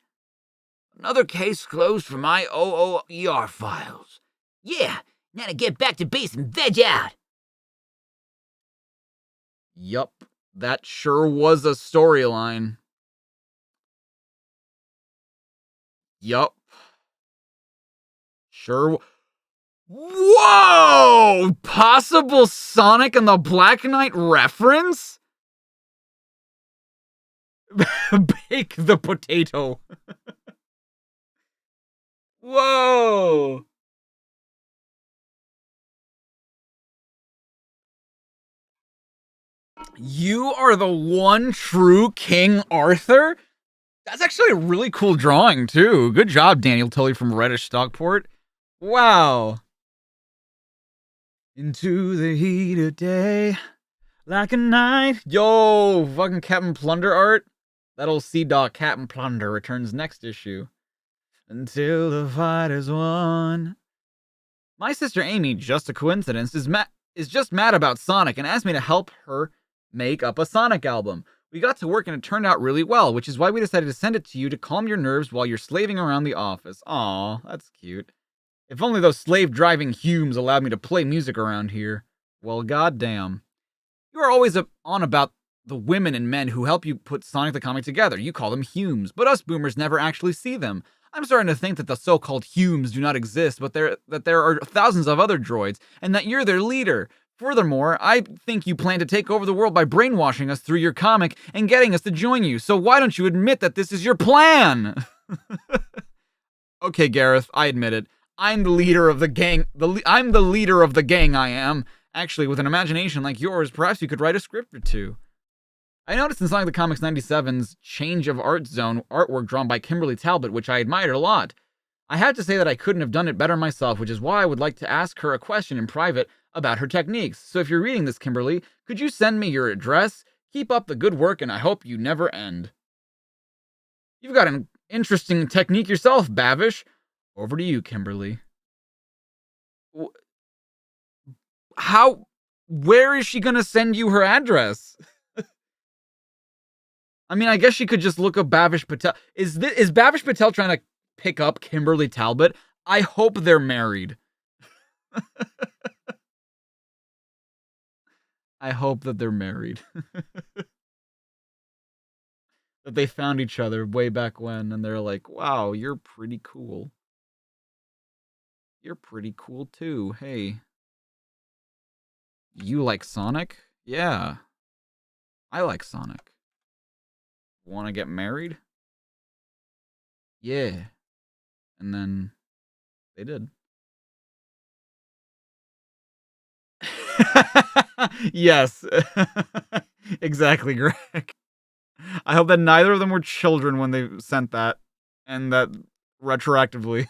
Another case closed for my OOER files. Yeah, now to get back to base and veg out. Yup. That sure was a storyline. Yup. Sure. Whoa! Possible Sonic and the Black Knight reference? Bake the potato. Whoa! You are the one true King Arthur? That's actually a really cool drawing, too. Good job, Daniel Tully from Reddish Stockport. Wow. Into the heat of day, like a night. Yo, fucking Captain Plunder art. That old Sea Dog Captain Plunder returns next issue. Until the fight is won. My sister Amy, just a coincidence, is just mad about Sonic and asked me to help her make up a Sonic album. We got to work and it turned out really well, which is why we decided to send it to you to calm your nerves while you're slaving around the office. Aw, that's cute. If only those slave-driving Humes allowed me to play music around here. Well, goddamn. You are always on about the women and men who help you put Sonic the Comic together. You call them Humes, but us boomers never actually see them. I'm starting to think that the so-called Humes do not exist, but that there are thousands of other droids, and that you're their leader. Furthermore, I think you plan to take over the world by brainwashing us through your comic and getting us to join you, so why don't you admit that this is your plan? Okay, Gareth, I admit it. I'm the leader of the gang. I'm the leader of the gang, I am. Actually, with an imagination like yours, perhaps you could write a script or two. I noticed in Sonic the Comics 97's Change of Art Zone artwork drawn by Kimberly Talbot, which I admired a lot. I have to say that I couldn't have done it better myself, which is why I would like to ask her a question in private about her techniques. So if you're reading this, Kimberly, could you send me your address? Keep up the good work, and I hope you never end. You've got an interesting technique yourself, Bavish. Over to you, Kimberly. Where is she gonna send you her address? I mean, I guess she could just look up Bavish Patel. Is Bavish Patel trying to pick up Kimberly Talbot? I hope they're married. I hope that they're married. That they found each other way back when, and they're like, wow, you're pretty cool. You're pretty cool too. Hey. You like Sonic? Yeah. I like Sonic. Want to get married? Yeah. And then they did. Yes. Exactly, Greg. I hope that neither of them were children when they sent that. And that retroactively.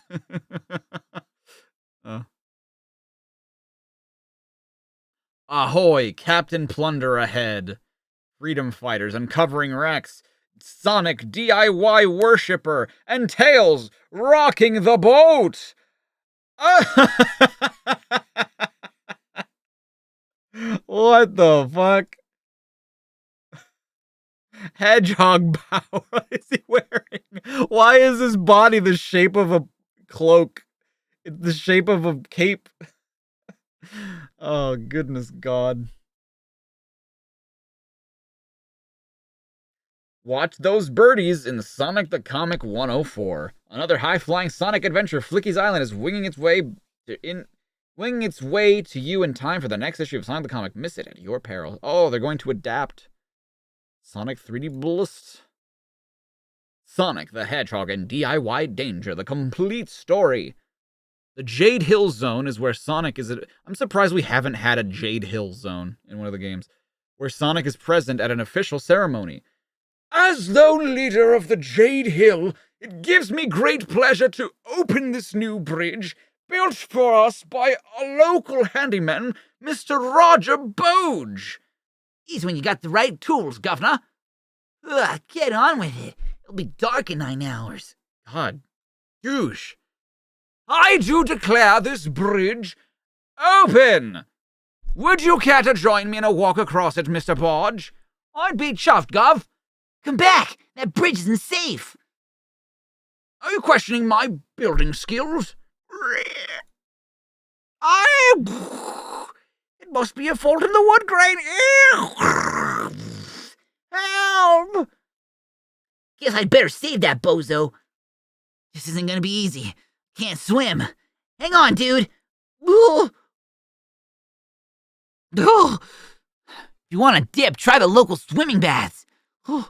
Ahoy, Captain Plunder ahead. Freedom fighters uncovering wrecks. Sonic DIY worshipper. And Tails rocking the boat. What the fuck? Hedgehog power. What is he wearing? Why is his body the shape of a cloak? It's the shape of a cape. Oh, goodness God. Watch those birdies in Sonic the Comic 104. Another high-flying Sonic adventure. Flicky's Island is winging its way to you in time for the next issue of Sonic the Comic. Miss it at your peril. Oh, they're going to adapt Sonic 3D Blast. Sonic the Hedgehog and DIY Danger, the complete story. The Jade Hill Zone is where Sonic is. I'm surprised we haven't had a Jade Hill Zone in one of the games, where Sonic is present at an official ceremony. As lone leader of the Jade Hill, it gives me great pleasure to open this new bridge, built for us by a local handyman, Mr. Roger Boge. Easy when you got the right tools, Governor. Ugh, get on with it. It'll be dark in 9 hours. God, douche. I do declare this bridge open. Would you care to join me in a walk across it, Mr. Bodge? I'd be chuffed, Gov. Come back. That bridge isn't safe. Are you questioning my building skills? It must be a fault in the wood grain. Help! Guess I'd better save that bozo. This isn't gonna be easy. Can't swim. Hang on, dude. Oh. Oh. If you want a dip, try the local swimming baths. Oh.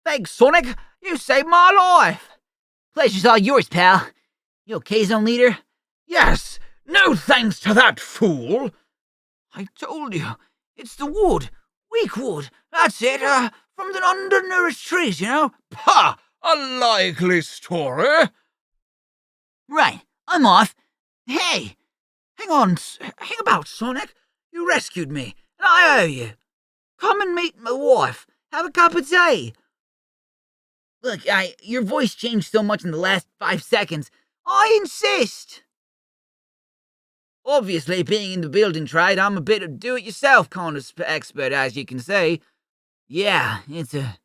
Thanks, Sonic. You saved my life. Pleasure's all yours, pal. You okay, Zone Leader? Yes, no thanks to that fool. I told you. It's the wood. Weak wood. That's it. From the undernourished trees, you know? Pah! A likely story. Right. I'm off. Hey! Hang about, Sonic. You rescued me, and I owe you. Come and meet my wife. Have a cup of tea. Look, your voice changed so much in the last 5 seconds. I insist. Obviously, being in the building trade, I'm a bit of do-it-yourself kind of expert, as you can see. Yeah, it's a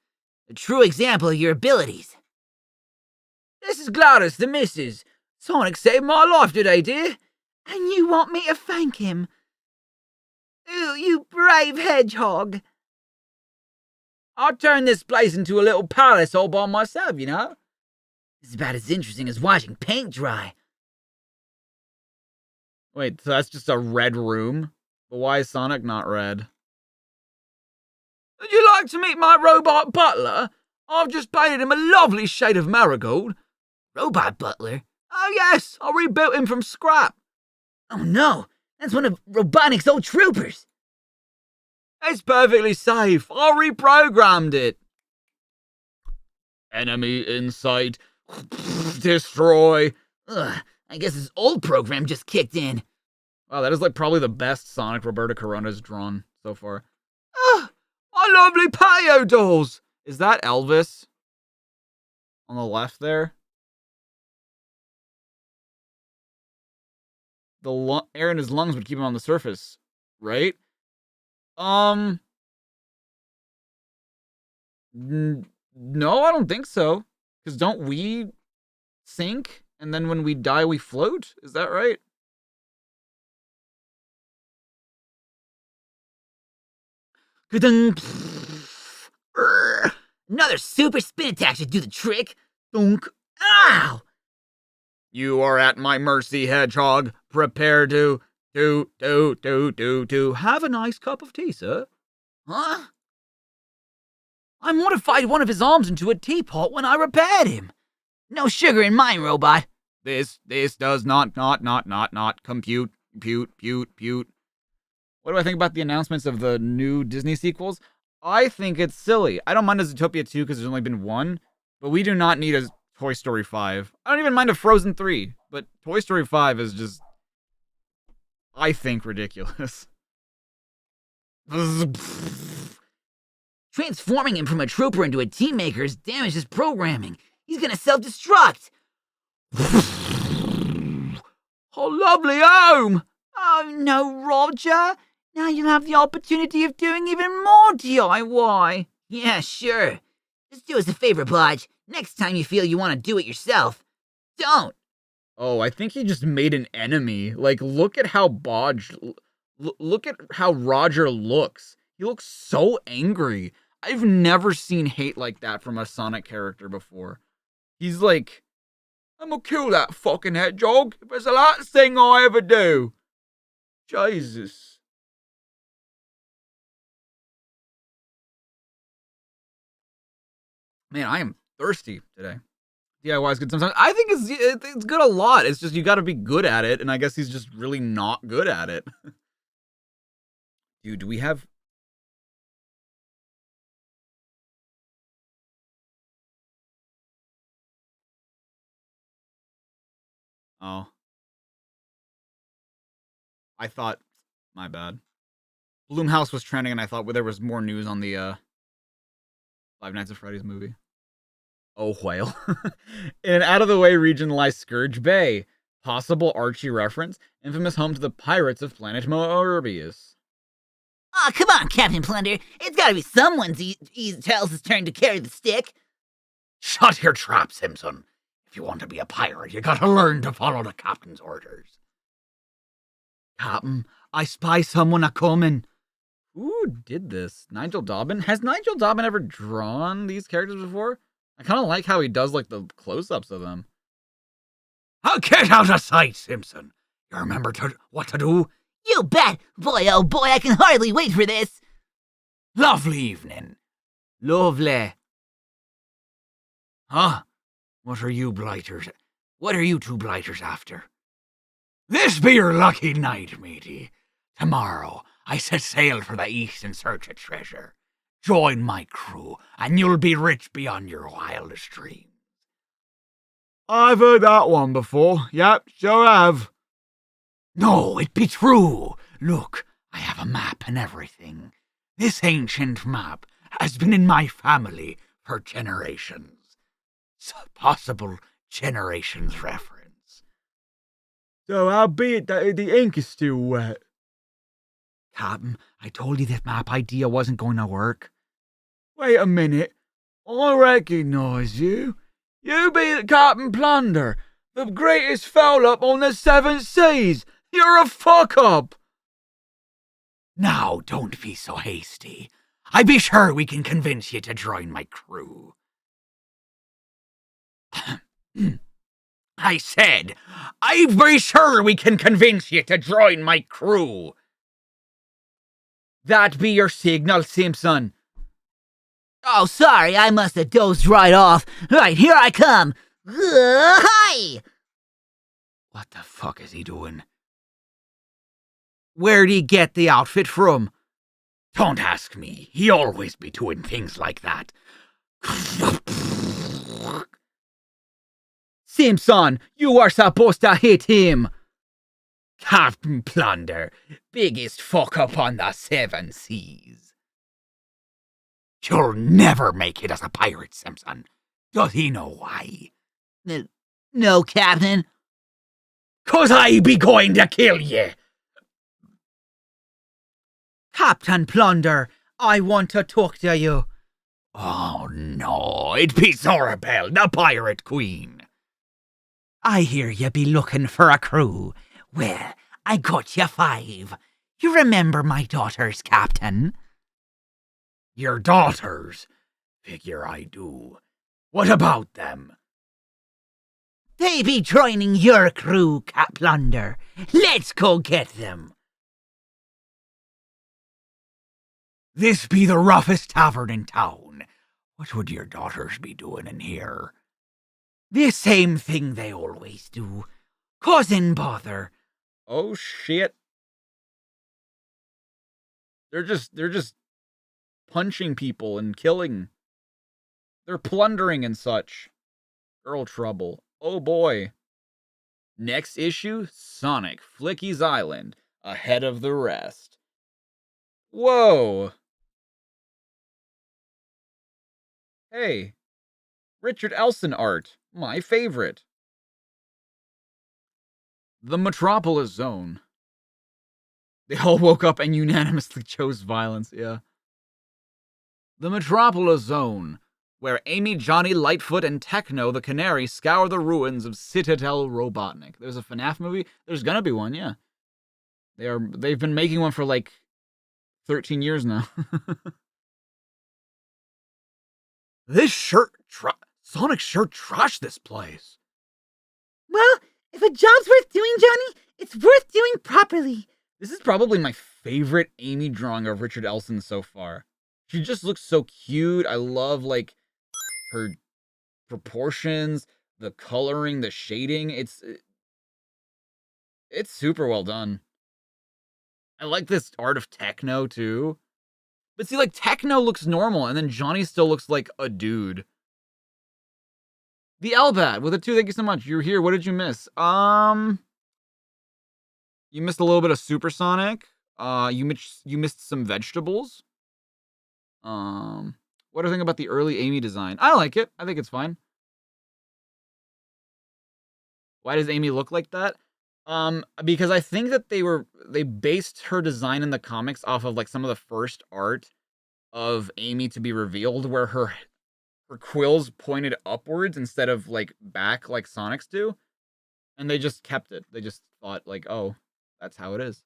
true example of your abilities. This is Gladys, the missus. Sonic saved my life today, dear. And you want me to thank him? Ooh, you brave hedgehog. I'll turn this place into a little palace all by myself, you know? It's about as interesting as watching paint dry. Wait, so that's just a red room? But why is Sonic not red? Would you like to meet my robot butler? I've just painted him a lovely shade of marigold. Robot butler? Oh yes, I rebuilt him from scrap. Oh no, that's one of Robotnik's old troopers. It's perfectly safe. I reprogrammed it. Enemy in sight. Destroy. Ugh, I guess his old program just kicked in. Wow, that is like probably the best Sonic Roberto Corona's drawn so far. My lovely patio dolls. Is that Elvis? On the left there? The air in his lungs would keep him on the surface, right? No, I don't think so. Because don't we sink, and then when we die, we float? Is that right? Another super spin attack should do the trick. Thunk. Ow! You are at my mercy, Hedgehog. Prepare to have a nice cup of tea, sir. Huh? I modified one of his arms into a teapot when I repaired him. No sugar in mine, robot. This does not compute. What do I think about the announcements of the new Disney sequels? I think it's silly. I don't mind a Zootopia 2 because there's only been one, but we do not need a Toy Story 5. I don't even mind a Frozen 3, but Toy Story 5 is just, I think, ridiculous. Transforming him from a trooper into a team maker has damaged his programming. He's gonna self-destruct. Oh, lovely home! Oh no, Roger. Now you'll have the opportunity of doing even more DIY. Yeah, sure. Just do us a favor, Podge. Next time you feel you want to do it yourself, don't. Oh, I think he just made an enemy. Like, look at how look at how Roger looks. He looks so angry. I've never seen hate like that from a Sonic character before. He's like, I'm gonna kill that fucking hedgehog if it's the last thing I ever do. Jesus. Man, I am thirsty today. DIY is good sometimes. I think it's good a lot. It's just you got to be good at it, and I guess he's just really not good at it. Dude, do we have... Oh. I thought... My bad. Bloomhouse was trending, and I thought there was more news on the Five Nights at Freddy's movie. Oh, whale. In an out-of-the-way region lies Scourge Bay. Possible Archie reference. Infamous home to the pirates of Planet Morbius. Aw, come on, Captain Plunder. It's gotta be someone's Tails' turn to carry the stick. Shut your trap, Simpson. If you want to be a pirate, you gotta learn to follow the captain's orders. Captain, I spy someone a-comin'. Who did this? Nigel Dobbin? Has Nigel Dobbin ever drawn these characters before? I kind of like how he does, like, the close-ups of them. I'll get out of sight, Simpson. You remember what to do? You bet! Boy, oh boy, I can hardly wait for this! Lovely evening. Lovely. Huh? What are you two blighters after? This be your lucky night, matey. Tomorrow, I set sail for the east in search of treasure. Join my crew, and you'll be rich beyond your wildest dreams. I've heard that one before. Yep, sure have. No, it be true. Look, I have a map and everything. This ancient map has been in my family for generations. Possible generations reference. So how be it that the ink is still wet? Captain, I told you that map idea wasn't going to work. Wait a minute. I recognise you. You be the Captain Plunder, the greatest foul-up on the seven seas. You're a fuck-up. Now, don't be so hasty. I be sure we can convince you to join my crew. I said, I be sure we can convince you to join my crew. That be your signal, Simpson. Oh, sorry, I must have dozed right off. Right, here I come. Hi! What the fuck is he doing? Where'd he get the outfit from? Don't ask me. He always be doing things like that. Simpson, you are supposed to hit him. Captain Plunder, biggest fuck-up on the seven seas. You'll never make it as a pirate, Simpson. Does he know why? No, Captain. 'Cause I be going to kill ye. Captain Plunder, I want to talk to you. Oh no, it be Zorabelle, the pirate queen. I hear you be looking for a crew. Well, I got you 5. You remember my daughters, Captain? Your daughters? Figure I do. What about them? They be joining your crew, Cap Plunder. Let's go get them. This be the roughest tavern in town. What would your daughters be doing in here? The same thing they always do. Causing bother. Oh shit. They're just punching people and killing. They're plundering and such. Girl trouble. Oh boy. Next issue, Sonic, Flicky's Island, ahead of the rest. Whoa. Hey, Richard Elson art, my favorite. The Metropolis Zone. They all woke up and unanimously chose violence, yeah. The Metropolis Zone, where Amy, Johnny, Lightfoot, and Techno the Canary scour the ruins of Citadel Robotnik. There's a FNAF movie? There's gonna be one, yeah. They've been making one for like 13 years now. Sonic sure trashed this place. Well, if a job's worth doing, Johnny, it's worth doing properly. This is probably my favorite Amy drawing of Richard Elson so far. She just looks so cute. I love, like, her proportions, the coloring, the shading. It's super well done. I like this art of Techno, too. But see, like, Techno looks normal, and then Johnny still looks like a dude. The Elbat with a 2, thank you so much. You're here. What did you miss? You missed a little bit of Supersonic. You missed some vegetables. What do I think about the early Amy design? I like it. I think it's fine. Why does Amy look like that? Because I think that they based her design in the comics off of like some of the first art of Amy to be revealed, where her quills pointed upwards instead of like back like Sonic's do, and they just kept it. They just thought like, oh, that's how it is.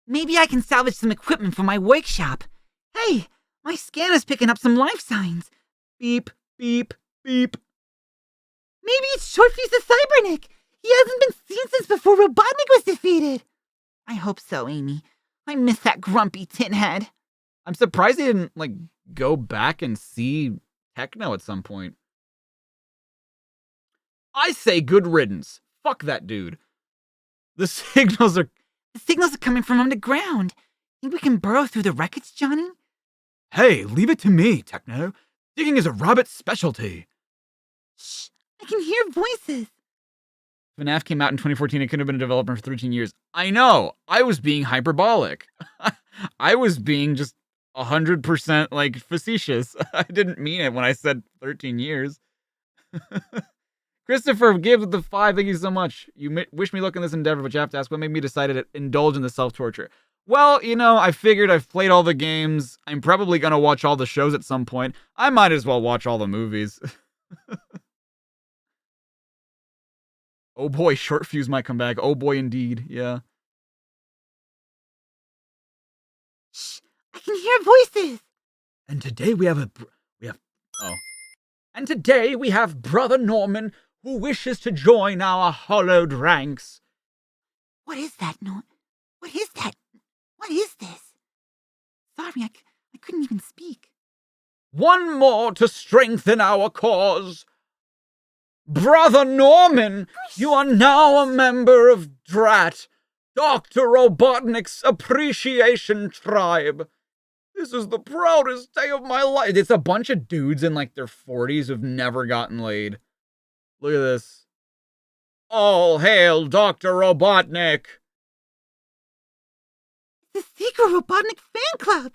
Maybe I can salvage some equipment for my workshop. Hey, my scanner's picking up some life signs. Beep, beep, beep. Maybe it's short fuse the Cyberneck. He hasn't been seen since before Robotnik was defeated. I hope so, Amy. I miss that grumpy tin head. I'm surprised he didn't, like, go back and see Techno at some point. I say good riddance. Fuck that dude. The signals are coming from underground. Think we can burrow through the wreckage, Johnny? Hey, leave it to me, Techno. Digging is a rabbit's specialty. Shh, I can hear voices. FNAF came out in 2014. It could have been a developer for 13 years. I know. I was being hyperbolic. I was being just 100% like facetious. I didn't mean it when I said 13 years. Christopher, give the 5. Thank you so much. You wish me luck in this endeavor, but you have to ask what made me decide to indulge in the self-torture. Well, you know, I figured I've played all the games. I'm probably going to watch all the shows at some point. I might as well watch all the movies. Oh boy, Short Fuse might come back. Oh boy, indeed. Yeah. Shh, I can hear voices. And today we have And today we have Brother Norman, who wishes to join our hollowed ranks. What is that, What is that? What is this? Sorry, I couldn't even speak. One more to strengthen our cause. Brother Norman, you are now a member of DRAT, Dr. Robotnik's Appreciation Tribe. This is the proudest day of my life. It's a bunch of dudes in like their 40s who've never gotten laid. Look at this. All hail Dr. Robotnik. The secret Robotnik fan club.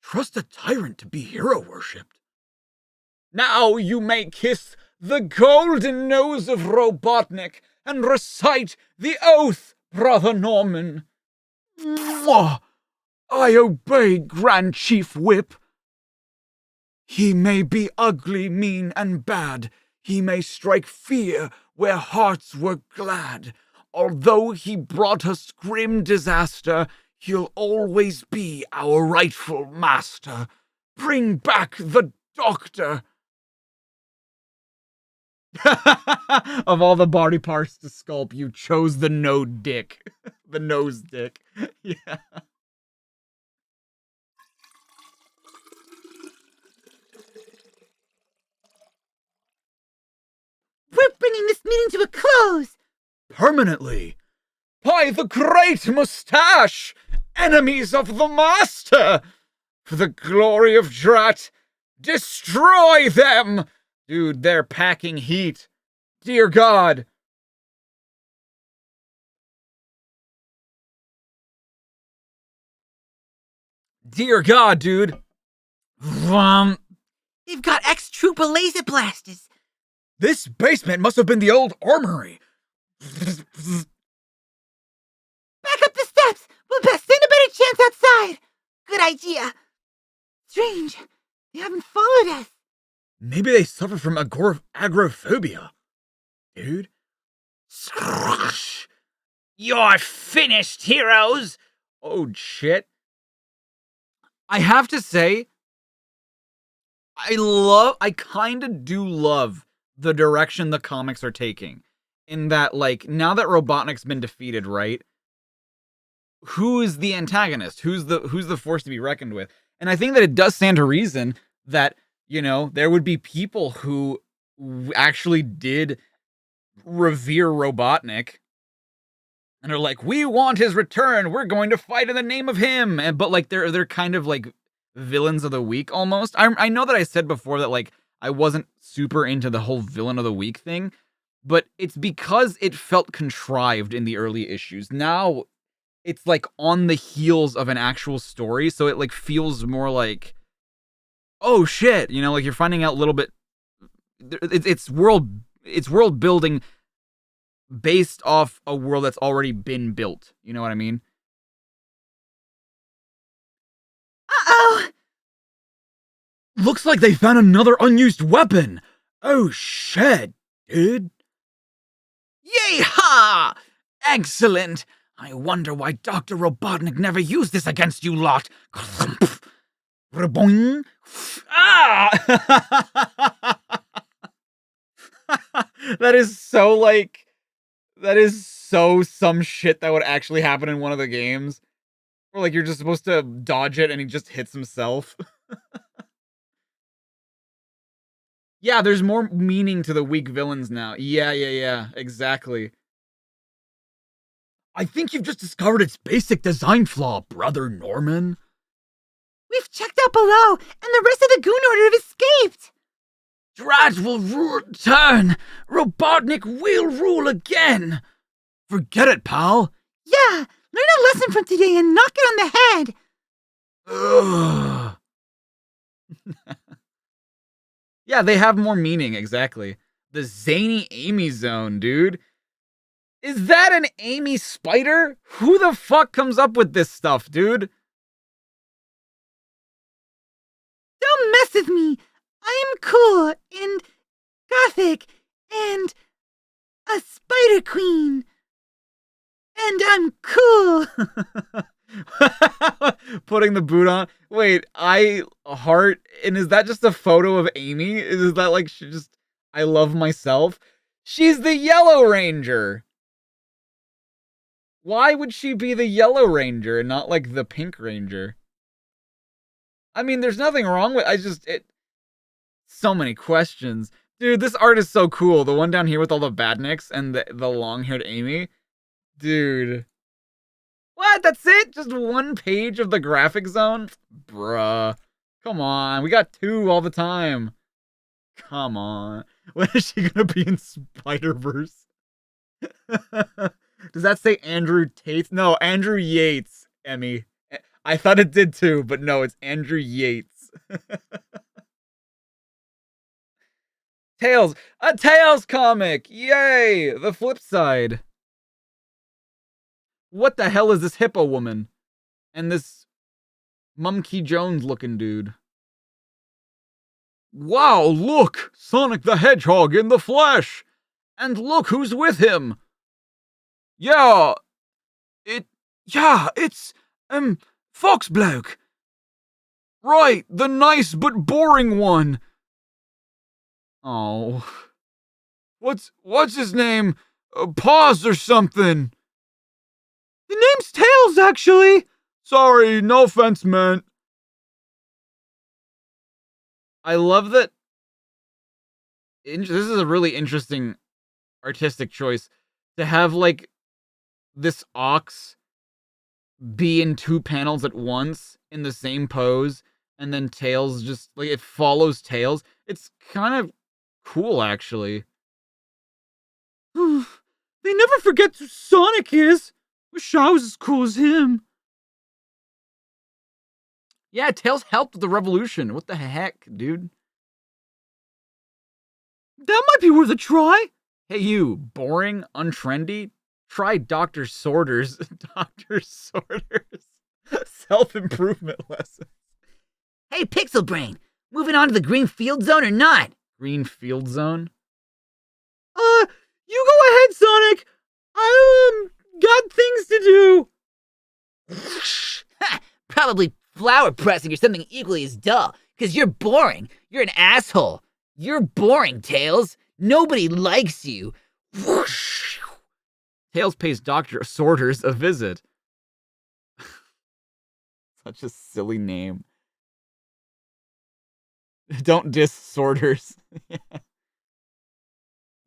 Trust a tyrant to be hero worshipped. Now you may kiss the golden nose of Robotnik and recite the oath, Brother Norman. Mwah! I obey, Grand Chief Whip. He may be ugly, mean, and bad. He may strike fear where hearts were glad. Although he brought us grim disaster, he'll always be our rightful master. Bring back the doctor. Of all the body parts to sculpt, you chose the dick. The nose dick. Yeah. We're bringing this meeting to a close. Permanently. By the great mustache! Enemies of the master! For the glory of Drat, destroy them! Dude, they're packing heat. Dear God. Dear God, dude. They've got ex-trooper laser blasters. This basement must have been the old armory. Back up the steps. We'll stand a better chance outside. Good idea. Strange. They haven't followed us. Maybe they suffer from agoraphobia. Dude. You're finished, heroes. Oh, shit. I have to say, I kind of do love the direction the comics are taking. In that, like, now that Robotnik's been defeated, right? Who is the antagonist? Who's the force to be reckoned with? And I think that it does stand to reason that, you know, there would be people who actually did revere Robotnik and are like, we want his return. We're going to fight in the name of him. But like, they're kind of like villains of the week almost. I know that I said before that like I wasn't super into the whole villain of the week thing, but it's because it felt contrived in the early issues. Now it's like on the heels of an actual story, so it like feels more like, oh shit, you know, like you're finding out a little bit. It's world building based off a world that's already been built. You know what I mean? Uh-oh! Looks like they found another unused weapon. Oh shit, dude. Yay-ha! Excellent! I wonder why Dr. Robotnik never used this against you lot. Reboing. Ah! That is so like That is so some shit that would actually happen in one of the games. Or like you're just supposed to dodge it and he just hits himself. Yeah, there's more meaning to the weak villains now. Yeah, exactly. I think you've just discovered its basic design flaw, Brother Norman. We've checked out below, and the rest of the Goon Order have escaped. Drat will return. Robotnik will rule again. Forget it, pal. Yeah, learn a lesson from today and knock it on the head. Ugh. Yeah, they have more meaning, exactly. The zany Amy zone, dude. Is that an Amy spider? Who the fuck comes up with this stuff, dude? Don't mess with me. I'm cool and gothic and a spider queen. And I'm cool. Putting the boot on. Wait, heart, and is that just a photo of Amy? Is that like she just I love myself? She's the Yellow Ranger. Why would she be the Yellow Ranger and not like the Pink Ranger? I mean, there's nothing wrong with so many questions. Dude, this art is so cool. The one down here with all the badniks and the long-haired Amy. Dude. What? That's it? Just one page of the graphic zone? Bruh. Come on. We got 2 all the time. Come on. When is she gonna be in Spider-Verse? Does that say Andrew Tate? No, Andrew Yates, Emmy. I thought it did too, but no, it's Andrew Yates. Tails. A Tails comic! Yay! The flip side. What the hell is this hippo woman? And this Mumkey Jones looking dude? Wow, look! Sonic the Hedgehog in the flesh! And look who's with him! Yeah, it's, Fox Bloke. Right, the nice but boring one. Oh. What's his name? Paws or something. The name's Tails, actually. Sorry, no offense meant. I love that. This is a really interesting artistic choice to have like this ox be in 2 panels at once in the same pose, and then Tails just like it follows Tails. It's kind of cool, actually. They never forget who Sonic is. Wish I was as cool as him. Yeah, Tails helped with the revolution. What the heck, dude? That might be worth a try. Hey, you, boring, untrendy? Try Dr. Sorter's. Dr. Sorter's self-improvement lesson. Hey, Pixel Brain, moving on to the green field zone or not? Green field zone? You go ahead, Sonic. I, got things to do. Probably flower pressing or something equally as dull, because you're boring. You're an asshole. You're boring, Tails. Nobody likes you. Tails pays Dr. Sorters a visit. Such a silly name. Don't diss Sorters.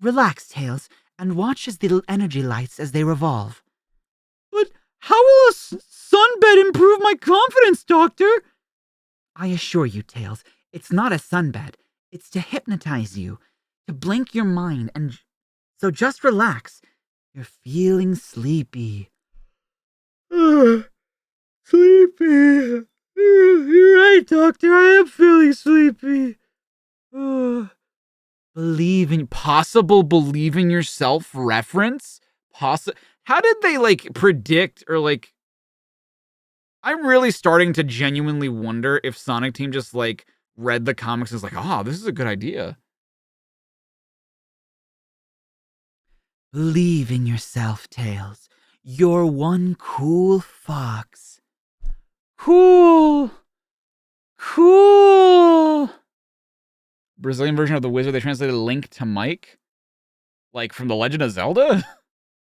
Relax, Tails, and watch as the energy lights as they revolve. But how will a sunbed improve my confidence, Doctor? I assure you, Tails, it's not a sunbed. It's to hypnotize you, to blank your mind, and so just relax. You're feeling sleepy. Sleepy. You're right, Doctor. I am feeling sleepy. Believe in yourself reference? How did they like predict or like I'm really starting to genuinely wonder if Sonic Team just like read the comics and was like, "Oh, this is a good idea." Believe in yourself, Tails. You're one cool fox. Cool. Brazilian version of the wizard, they translated Link to Mike? Like from The Legend of Zelda?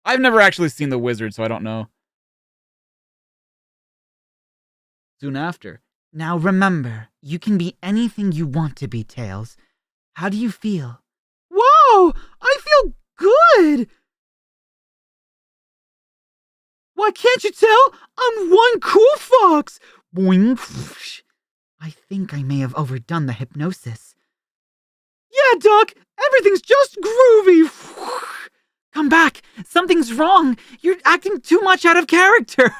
I've never actually seen The Wizard, so I don't know. Soon after. Now remember, you can be anything you want to be, Tails. How do you feel? Whoa! I feel good! Why can't you tell? I'm one cool fox! Boing. I think I may have overdone the hypnosis. Yeah, Doc! Everything's just groovy! Come back! Something's wrong! You're acting too much out of character!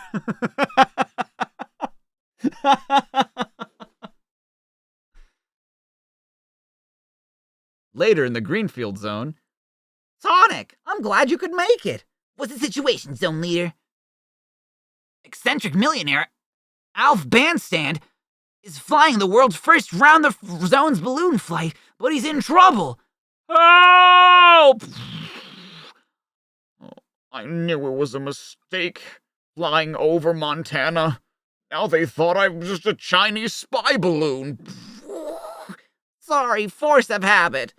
Later in the Greenfield Zone. Sonic, I'm glad you could make it. What's the situation, Zone Leader? Eccentric millionaire Alf Bandstand is flying the world's first round the zone's balloon flight, but he's in trouble. Help! I knew it was a mistake, flying over Montana. Now they thought I was just a Chinese spy balloon. Sorry, force of habit.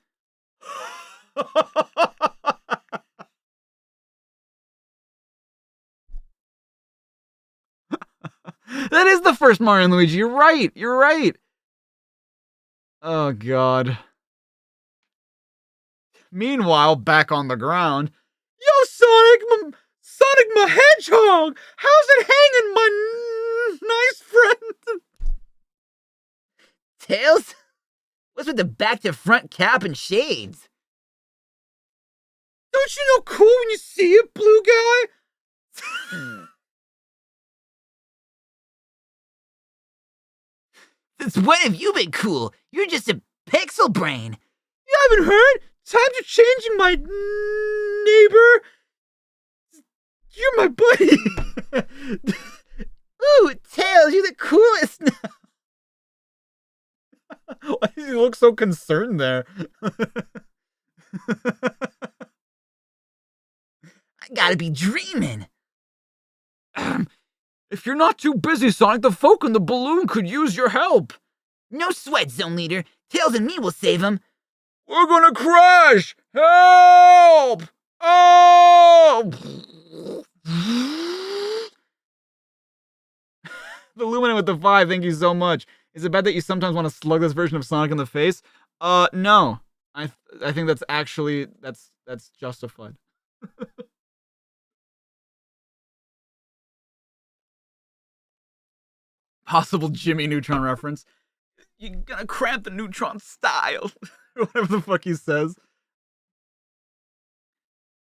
That is the first Mario and Luigi. You're right. You're right. Oh, God. Meanwhile, back on the ground. Yo, Sonic my Hedgehog! How's it hanging, my nice friend? Tails? What's with the back-to-front cap and shades? Don't you know cool when you see it, blue guy? Since when have you been cool? You're just a pixel brain. You haven't heard? Times are changing, my neighbor. You're my buddy. Ooh, Tails, you're the coolest. Why does he look so concerned there? I gotta be dreaming. If you're not too busy, Sonic, the folk in the balloon could use your help. No sweat, Zone Leader. Tails and me will save him. We're gonna crash! Help! Oh! The Luminant with the 5, thank you so much. Is it bad that you sometimes want to slug this version of Sonic in the face? No. I think that's actually, that's justified. Possible Jimmy Neutron reference. You're gonna cramp the Neutron style. Whatever the fuck he says.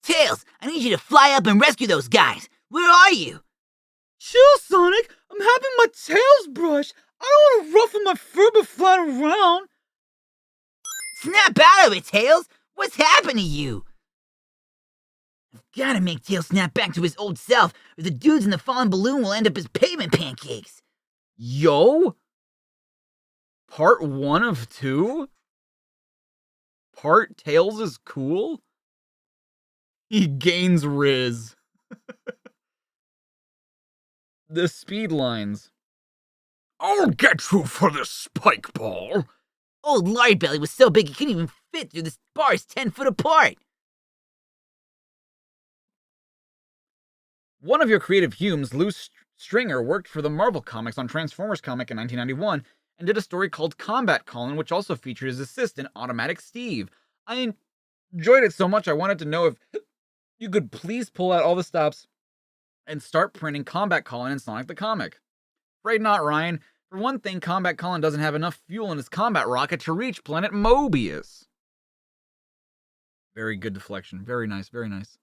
Tails, I need you to fly up and rescue those guys. Where are you? Chill, Sonic. I'm having my tails brushed. I don't want to ruffle my fur but flying around. Snap out of it, Tails. What's happened to you? I've gotta make Tails snap back to his old self, or the dudes in the fallen balloon will end up as pavement pancakes. Yo? Part 1 of 2? Part Tails is cool? He gains Riz. The speed lines. I'll get you for this spike ball. Old Lard Belly was so big he couldn't even fit through the bars 10 foot apart. One of your creative Humes, Lou Stringer, worked for the Marvel Comics on Transformers comic in 1991 and did a story called Combat Colin, which also featured his assistant, Automatic Steve. I enjoyed it so much I wanted to know if you could please pull out all the stops and start printing Combat Colin in Sonic the Comic. Afraid not, Ryan. For one thing, Combat Colin doesn't have enough fuel in his combat rocket to reach planet Mobius. Very good deflection. Very nice, very nice.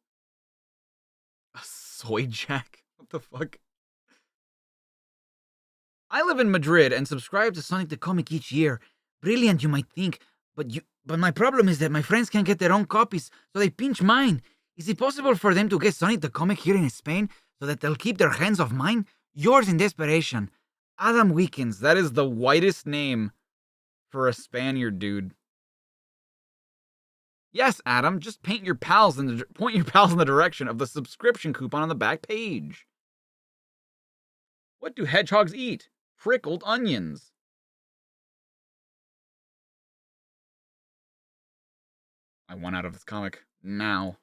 A soy jack? What the fuck? I live in Madrid and subscribe to Sonic the Comic each year. Brilliant, you might think, but my problem is that my friends can't get their own copies, so they pinch mine. Is it possible for them to get Sonic the Comic here in Spain so that they'll keep their hands off mine? Yours in desperation, Adam Weekins. That is the whitest name for a Spaniard, dude. Yes, Adam, just point your pals in the direction of the subscription coupon on the back page. What do hedgehogs eat? Prickled onions. I want out of this comic now.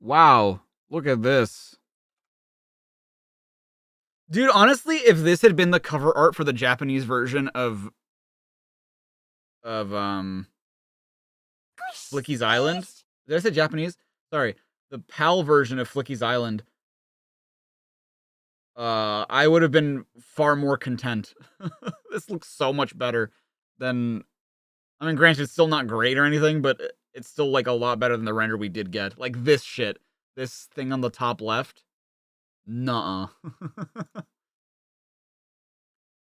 Wow, look at this. Dude, honestly, if this had been the cover art for the Japanese version of Flicky's Island. Did I say Japanese? Sorry. The PAL version of Flicky's Island. I would have been far more content. This looks so much better than. I mean, granted, it's still not great or anything, but it's still like a lot better than the render we did get. Like this shit. This thing on the top left. Nuh-uh.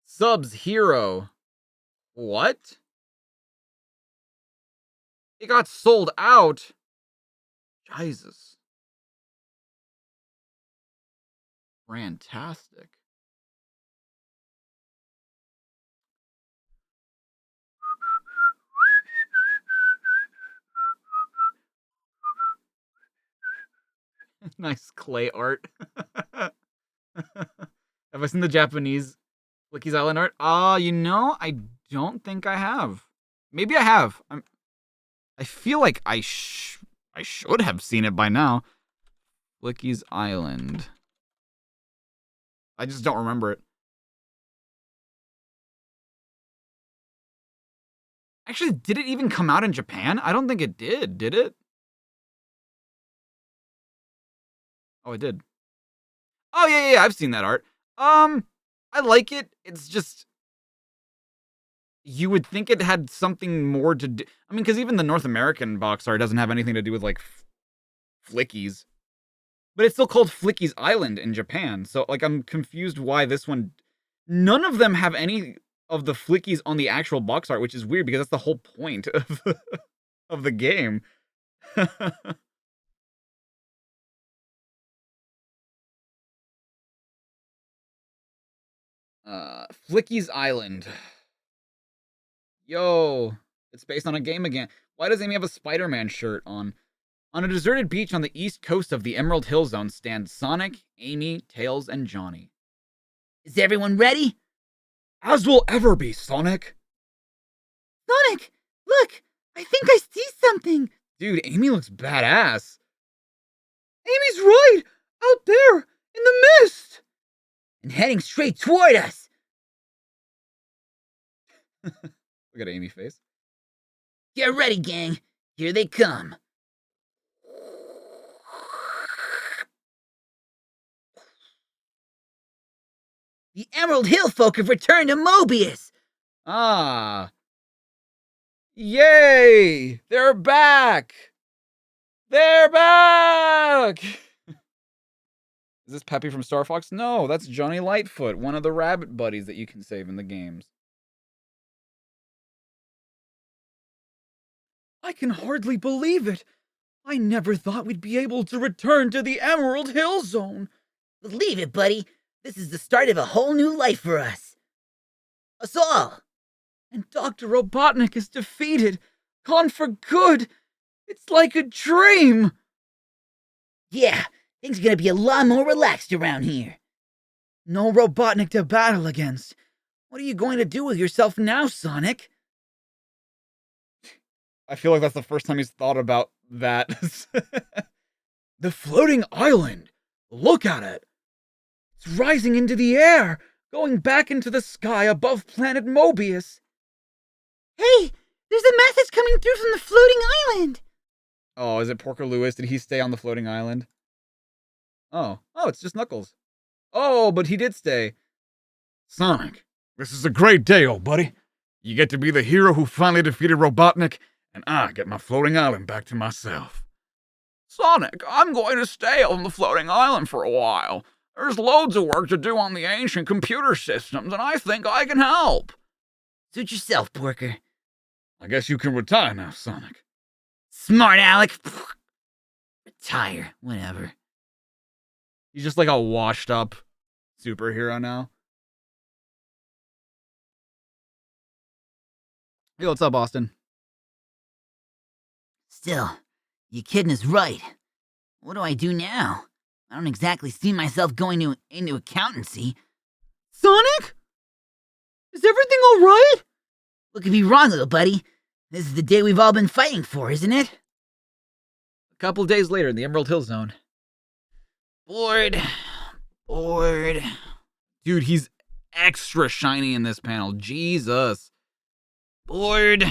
Subs Hero. What? It got sold out. Jesus. Fantastic. Nice clay art. Have I seen the Japanese Flicky's Island art? I don't think I have. Maybe I have. I feel like I should have seen it by now. Flicky's Island. I just don't remember it. Actually, did it even come out in Japan? I don't think it did it? Oh, it did. Oh, yeah, I've seen that art. I like it. It's just you would think it had something more to do. I mean, because even the North American box art doesn't have anything to do with, like, Flickies. But it's still called Flicky's Island in Japan. So, like, I'm confused why this one. None of them have any of the Flickies on the actual box art, which is weird because that's the whole point of the game. Flicky's Island. Yo, it's based on a game again. Why does Amy have a Spider-Man shirt on? On a deserted beach on the east coast of the Emerald Hill Zone stand Sonic, Amy, Tails, and Johnny. Is everyone ready? As will ever be, Sonic. Sonic, look! I think I see something! Dude, Amy looks badass. Amy's right! Out there, in the mist! And heading straight toward us! Look at Amy's face. Get ready, gang. Here they come. The Emerald Hill folk have returned to Mobius! Ah. Yay! They're back! They're back! Is this Peppy from Star Fox? No, that's Johnny Lightfoot, one of the rabbit buddies that you can save in the games. I can hardly believe it. I never thought we'd be able to return to the Emerald Hill Zone. Believe it, buddy. This is the start of a whole new life for us. Us all. And Dr. Robotnik is defeated. Gone for good. It's like a dream. Yeah, things are gonna be a lot more relaxed around here. No Robotnik to battle against. What are you going to do with yourself now, Sonic? I feel like that's the first time he's thought about that. The floating island. Look at it. It's rising into the air, going back into the sky above planet Mobius. Hey, there's a message coming through from the floating island. Oh, is it Porker Lewis? Did he stay on the floating island? Oh, it's just Knuckles. Oh, but he did stay. Sonic, this is a great day, old buddy. You get to be the hero who finally defeated Robotnik, and I get my floating island back to myself. Sonic, I'm going to stay on the floating island for a while. There's loads of work to do on the ancient computer systems, and I think I can help. Suit yourself, Porker. I guess you can retire now, Sonic. Smart Alec. Retire, whatever. He's just like a washed up superhero now. Hey, what's up, Austin? Still, you kidding is right. What do I do now? I don't exactly see myself going into accountancy. Sonic? Is everything alright? What could be wrong, little buddy? This is the day we've all been fighting for, isn't it? A couple days later in the Emerald Hill Zone. Bored. Dude, he's extra shiny in this panel. Jesus. Bored.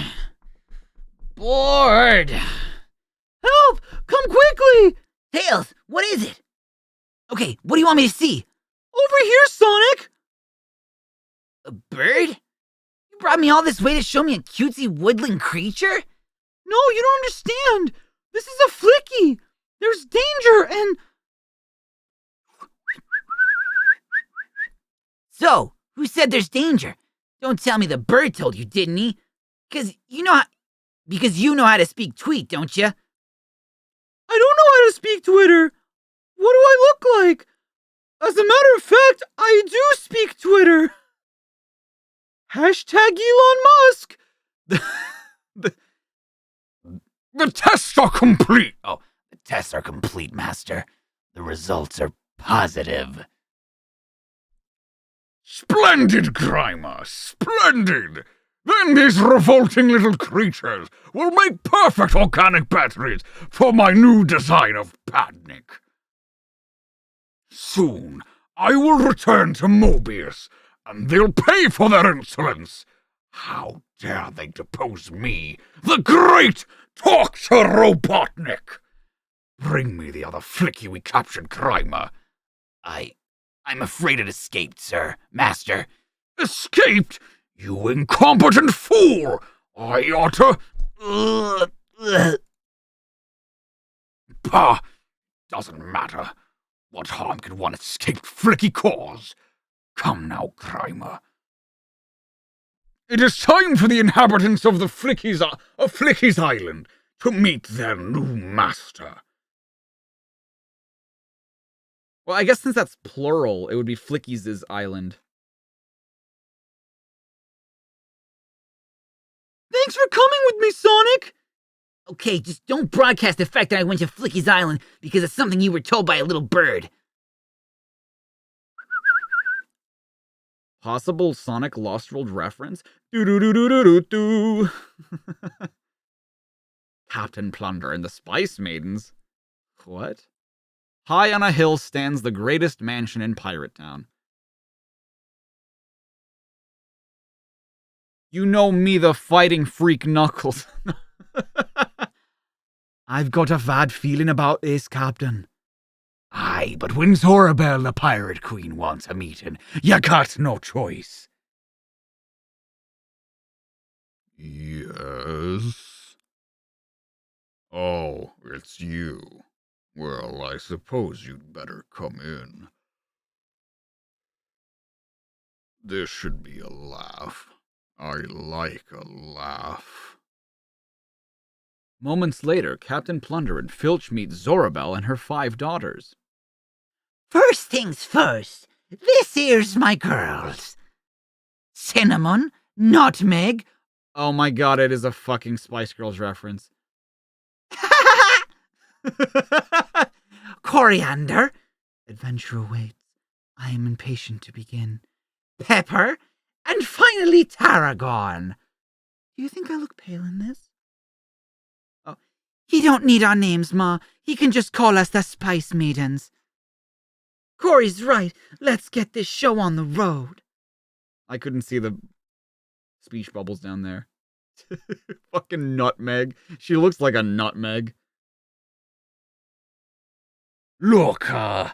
Help! Come quickly! Tails, what is it? Okay, what do you want me to see? Over here, Sonic! A bird? You brought me all this way to show me a cutesy woodland creature? No, you don't understand. This is a flicky. There's danger and... So, who said there's danger? Don't tell me the bird told you, didn't he? Because you know how to speak tweet, don't you? I don't know how to speak Twitter. What do I look like? As a matter of fact, I do speak Twitter. Hashtag Elon Musk. The tests are complete! Oh, the tests are complete, Master. The results are positive. Splendid, Grimer, splendid! Then these revolting little creatures will make perfect organic batteries for my new design of Badnik. Soon, I will return to Mobius, and they'll pay for their insolence. How dare they depose me, the great Dr. Robotnik? Bring me the other flicky we captured, Grimer. I'm afraid it escaped, sir. Master. Escaped? You incompetent fool! I ought to... Bah! Doesn't matter. What harm can one escaped flicky cause? Come now, Grimer. It is time for the inhabitants of Flicky's Island to meet their new master. Well, I guess since that's plural, it would be Flicky's island. Thanks for coming with me, Sonic. Okay, just don't broadcast the fact that I went to Flicky's Island because of something you were told by a little bird. Possible Sonic Lost World reference? Do-do-do-do-do-do-do. Captain Plunder and the Spice Maidens? What? High on a hill stands the greatest mansion in Pirate Town. You know me, the fighting freak Knuckles. I've got a bad feeling about this, Captain. Aye, but when Zorabelle the Pirate Queen wants a meeting, you got no choice. Yes? Oh, it's you. Well, I suppose you'd better come in. This should be a laugh. I like a laugh. Moments later, Captain Plunder and Filch meet Zorabelle and her 5 daughters. First things first, this here's my girls. Cinnamon, Nutmeg. Oh my god, it is a fucking Spice Girls reference. Coriander. Adventure awaits. I am impatient to begin. Pepper. And finally, tarragon. Do you think I look pale in this? Oh, he don't need our names, Ma. He can just call us the Spice Maidens. Corey's right. Let's get this show on the road. I couldn't see the speech bubbles down there. Fucking nutmeg. She looks like a nutmeg. Look, I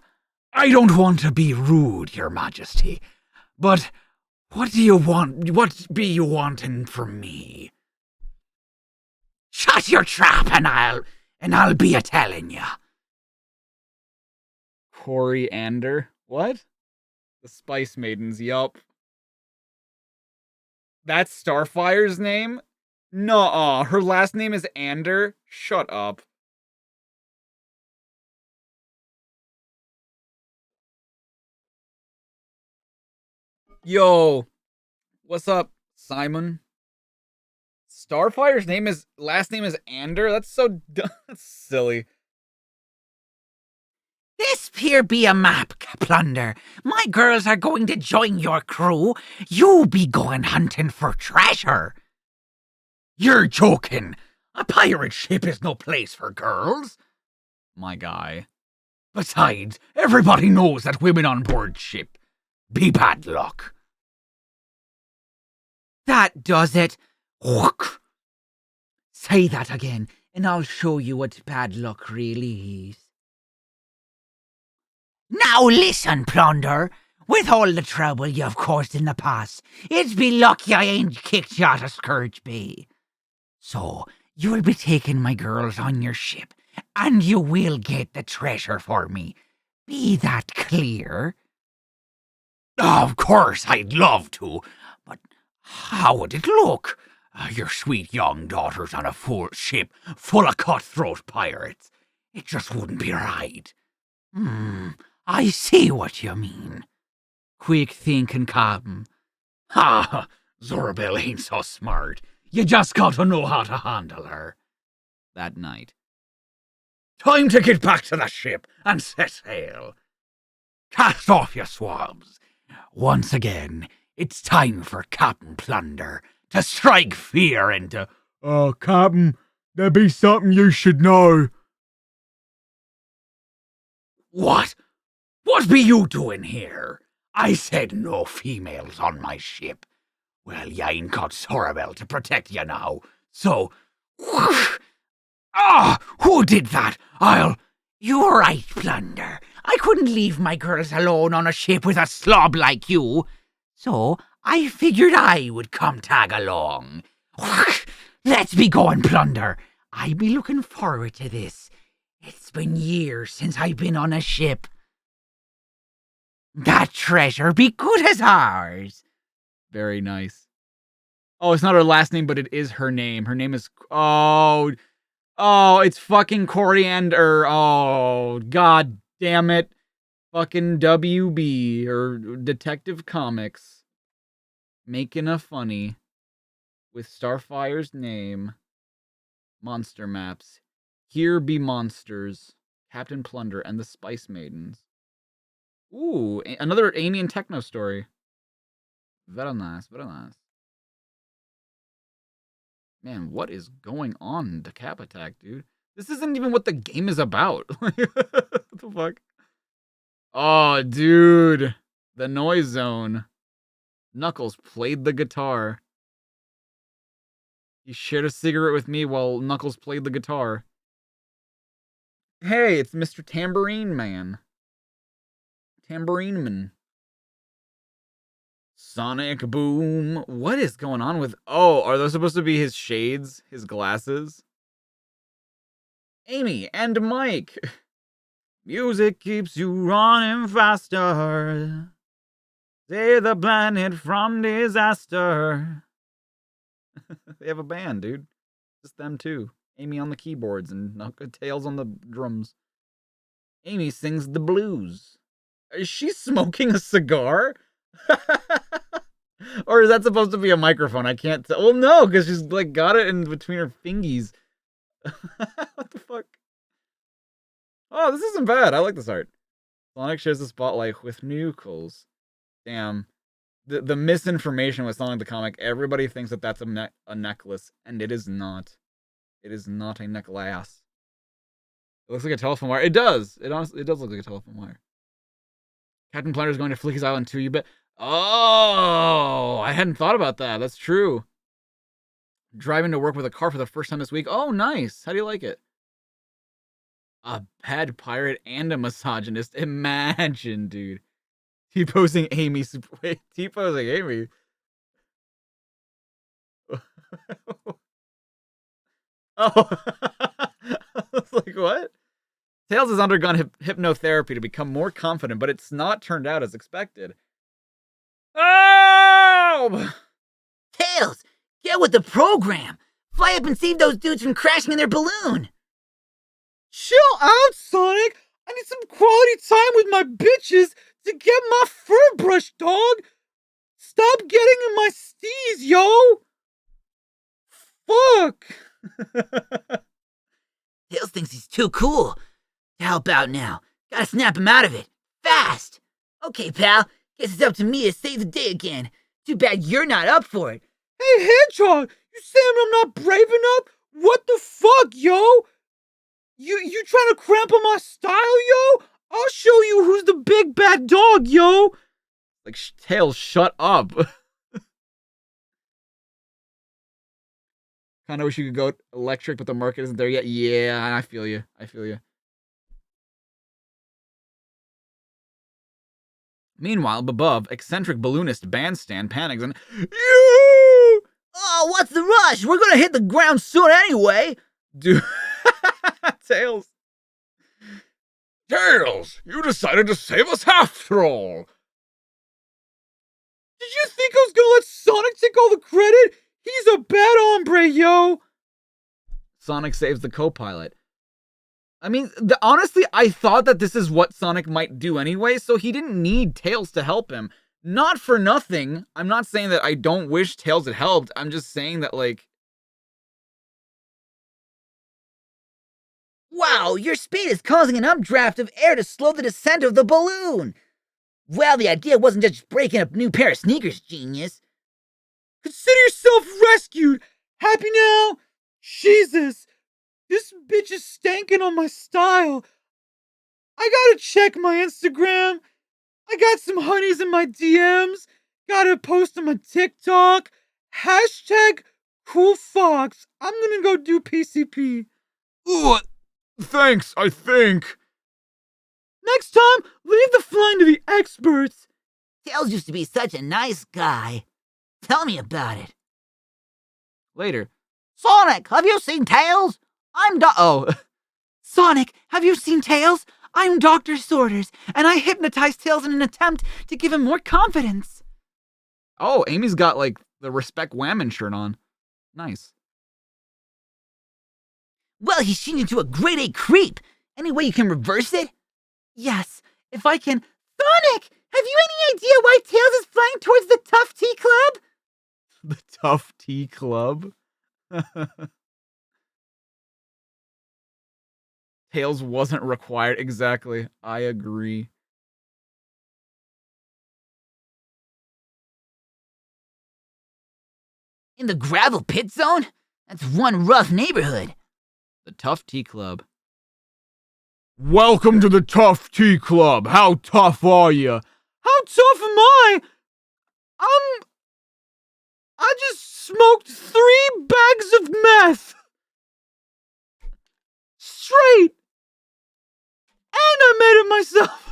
don't want to be rude, Your Majesty, but what do you want? What be you wanting from me? Shut your trap, and I'll be a telling ya. Coriander? What? The Spice Maidens, yup. That's Starfire's name? Nuh-uh, her last name is Ander? Shut up. Yo, what's up, Simon? Starfire's last name is Ander? That's so dumb. That's silly. This here be a map, Plunder. My girls are going to join your crew. You be going hunting for treasure. You're joking. A pirate ship is no place for girls. My guy. Besides, everybody knows that women on board ship be bad luck. That does it. Say that again, and I'll show you what bad luck really is. Now listen, Plunder. With all the trouble you've caused in the past, it's be lucky I ain't kicked you out of Scourge Bay. So, you'll be taking my girls on your ship, and you will get the treasure for me. Be that clear? Of course, I'd love to, but how would it look? Your sweet young daughters on a full ship full of cutthroat pirates. It just wouldn't be right. I see what you mean. Quick thinking, Captain. Ha! Zorabelle ain't so smart. You just got to know how to handle her. That night. Time to get back to the ship and set sail. Cast off your swabs. Once again, it's time for Captain Plunder to strike fear into... Oh, Captain, there be something you should know. What? What be you doing here? I said no females on my ship. Well, you ain't got Sorabelle to protect you now, so... who did that? You're right, Plunder. I couldn't leave my girls alone on a ship with a slob like you. So I figured I would come tag along. Let's be going, Plunder. I be looking forward to this. It's been years since I've been on a ship. That treasure be good as ours. Very nice. Oh, it's not her last name, but it is her name. Her name is... Oh, it's fucking Coriander. Oh, god damn it. Fucking WB, or Detective Comics. Making a funny with Starfire's name. Monster maps. Here be monsters. Captain Plunder and the Spice Maidens. Ooh, another Amy and Techno story. Very nice, very nice. Man, what is going on in the Cap Attack, dude? This isn't even what the game is about. What the fuck? Oh, dude. The noise zone. Knuckles played the guitar. He shared a cigarette with me while Knuckles played the guitar. Hey, it's Mr. Tambourine Man. Tambourine Man. Sonic Boom. What is going on with... Oh, are those supposed to be his shades? His glasses? Amy and Mike. Music keeps you running faster. Save the planet from disaster. They have a band, dude. Just them two. Amy on the keyboards and Tails on the drums. Amy sings the blues. Is she smoking a cigar? Or is that supposed to be a microphone? I can't tell. Well, no, because she's like got it in between her fingies. What the fuck? Oh, this isn't bad. I like this art. Sonic shares the spotlight with Knuckles. Damn. The misinformation with Sonic the Comic. Everybody thinks that that's a necklace, and it is not. It is not a necklace. It looks like a telephone wire. It does. It does look like a telephone wire. Captain Plunder is going to Flicky's Island too, you bet. Oh, I hadn't thought about that. That's true. Driving to work with a car for the first time this week. Oh, nice. How do you like it? A bad pirate and a misogynist. Imagine, dude. T-posing Amy. Wait, T-posing Amy? Oh. I was like, what? Tails has undergone hypnotherapy to become more confident, but it's not turned out as expected. Oh! Tails, get with the program. Fly up and save those dudes from crashing in their balloon. Chill out, Sonic. I need some quality time with my bitches to get my fur brushed, dog. Stop getting in my steez, yo. Fuck. Tails thinks he's too cool to help out now. Gotta snap him out of it. Fast. Okay, pal. Guess it's up to me to save the day again. Too bad you're not up for it. Hey, Hedgehog, You saying I'm not brave enough? What the fuck, yo? You trying to cramp on my style, yo? I'll show you who's the big bad dog, yo. Like, Tails, shut up. Kind of wish you could go electric, but the market isn't there yet. Yeah, I feel you. I feel you. Meanwhile, above, eccentric balloonist Bandstand panics and You! Oh, what's the rush? We're gonna hit the ground soon anyway. Dude, Tails. Tails, you decided to save us after all. Did you think I was gonna let Sonic take all the credit? He's a bad hombre, yo. Sonic saves the co-pilot. I mean, honestly, I thought that this is what Sonic might do anyway, so he didn't need Tails to help him. Not for nothing. I'm not saying that I don't wish Tails had helped. I'm just saying that, like... Wow, your speed is causing an updraft of air to slow the descent of the balloon. Well, the idea wasn't just breaking a new pair of sneakers, genius. Consider yourself rescued. Happy now? Jesus. This bitch is stanking on my style. I gotta check my Instagram. I got some honeys in my DMs. Gotta post on my TikTok. Hashtag Cool Fox. I'm gonna go do PCP. Ugh, thanks, I think. Next time, leave the flying to the experts. Tails used to be such a nice guy. Tell me about it. Later. Sonic, have you seen Tails? Sonic, have you seen Tails? I'm Dr. Sorters, and I hypnotized Tails in an attempt to give him more confidence. Oh, Amy's got, like, the Respect Whammon shirt on. Nice. Well, he's changed into a grade A creep. Any way you can reverse it? Yes, if I can. Sonic, have you any idea why Tails is flying towards the Tough Tea Club? The Tough Tea Club? Tails wasn't required. Exactly. I agree. In the gravel pit zone? That's one rough neighborhood. The Tough Tea Club. Welcome to the Tough Tea Club. How tough are you? How tough am I? I just smoked 3 bags of meth. Straight. And I made it myself.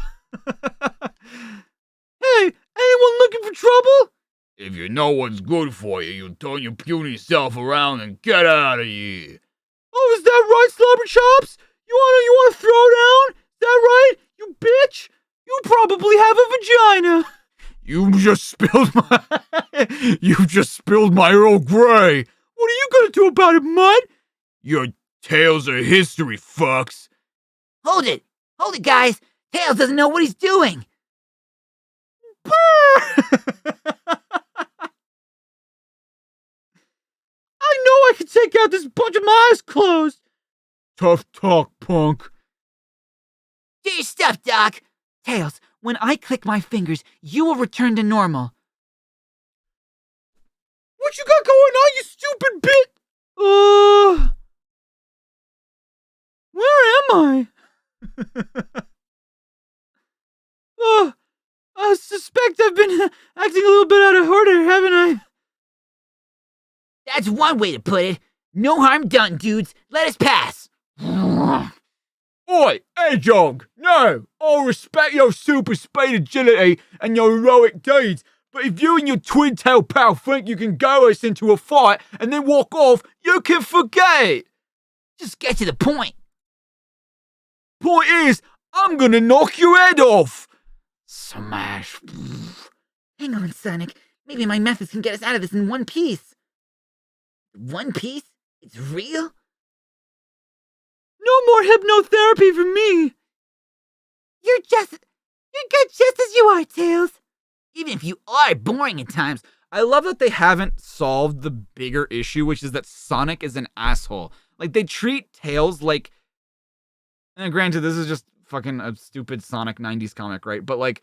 Hey, anyone looking for trouble? If you know what's good for you, you turn your puny self around and get out of here. Oh, is that right, Slobber Chops? You wanna throw down? Is that right, you bitch? You probably have a vagina. You just spilled my Earl Grey. What are you gonna do about it, Mud? Your tales are history, fucks. Hold it, guys. Tails doesn't know what he's doing. I know I can take out this bunch with my eyes closed. Tough talk, punk. Do your stuff, Doc. Tails, when I click my fingers, you will return to normal. What you got going on, you stupid bit? Where am I? I suspect I've been acting a little bit out of order, haven't I? That's one way to put it. No harm done, dudes. Let us pass. Oi, Hedgehog! No! I'll respect your super speed agility and your heroic deeds, but if you and your twin-tailed pal think you can go us into a fight and then walk off, you can forget it! Just get to the point. Point is, I'm gonna knock your head off! Smash. Hang on, Sonic. Maybe my methods can get us out of this in one piece. One piece? It's real? No more hypnotherapy for me. You're good just as you are, Tails. Even if you are boring at times. I love that they haven't solved the bigger issue, which is that Sonic is an asshole. Like, they treat Tails like... And granted, this is just fucking a stupid Sonic 90s comic, right? But, like,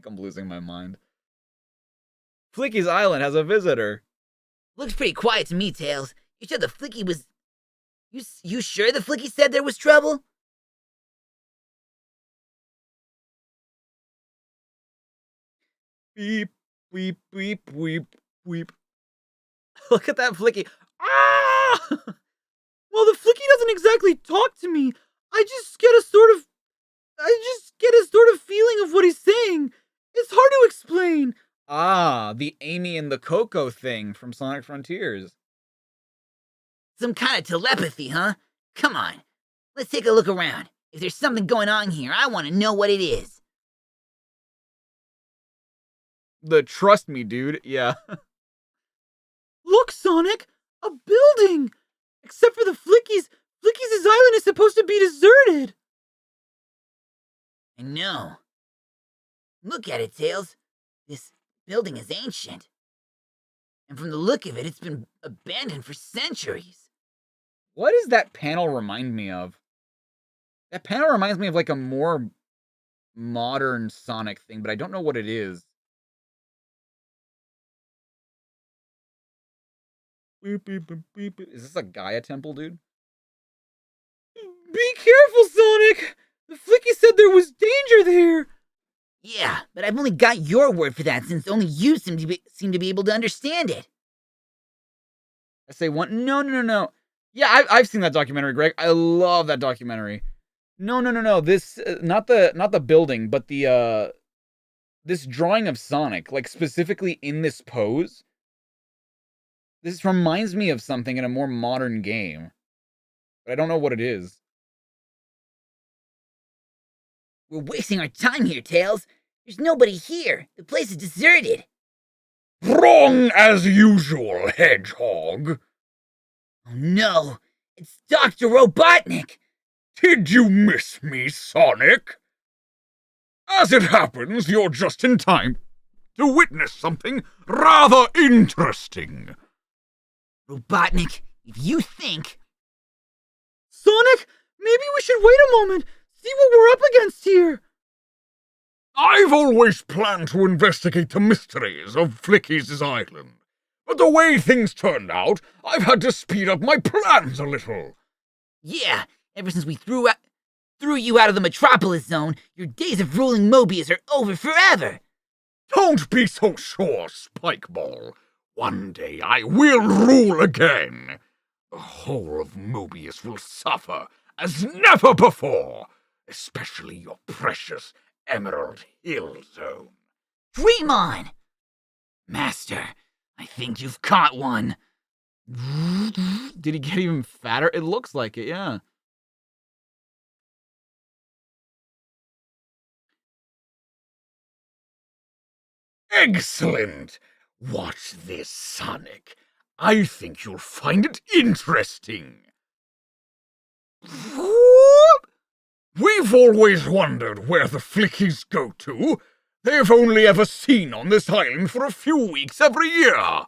think I'm losing my mind. Flicky's Island has a visitor. Looks pretty quiet to me, Tails. You said the Flicky was... You sure the Flicky said there was trouble? Beep, beep, beep, beep, beep. Look at that Flicky. Ah! Well, the Flicky doesn't exactly talk to me. I just get a sort of feeling of what he's saying. It's hard to explain. Ah, the Amy and the Coco thing from Sonic Frontiers. Some kind of telepathy, huh? Come on. Let's take a look around. If there's something going on here, I want to know what it is. The trust me, dude. Yeah. Look, Sonic! A building! Except for the Flickies. Flickies' island is supposed to be deserted. I know. Look at it, Tails. This building is ancient. And from the look of it, it's been abandoned for centuries. What does that panel remind me of? That panel reminds me of like a more modern Sonic thing, but I don't know what it is. Beep, beep, beep, beep, beep. Is this a Gaia temple, dude? Be careful, Sonic! The Flicky said there was danger there. Yeah, but I've only got your word for that since only you seem to be able to understand it. I say one. No. Yeah, I've seen that documentary, Greg. I love that documentary. No. This not the building, but the this drawing of Sonic, like specifically in this pose. This reminds me of something in a more modern game, but I don't know what it is. We're wasting our time here, Tails. There's nobody here. The place is deserted. Wrong as usual, Hedgehog. Oh no, it's Dr. Robotnik. Did you miss me, Sonic? As it happens, you're just in time to witness something rather interesting. Robotnik, if you think... Sonic, maybe we should wait a moment. See what we're up against here. I've always planned to investigate the mysteries of Flicky's Island, but the way things turned out, I've had to speed up my plans a little. Yeah, ever since we threw you out of the Metropolis Zone, your days of ruling Mobius are over forever. Don't be so sure, Spikeball. One day I will rule again. The whole of Mobius will suffer as never before, especially your precious Emerald Hill Zone. Dream on! Master, I think you've caught one. Did he get even fatter? It looks like it, yeah. Excellent! Watch this, Sonic. I think you'll find it interesting. We've always wondered where the Flickies go to. They've only ever seen on this island for a few weeks every year.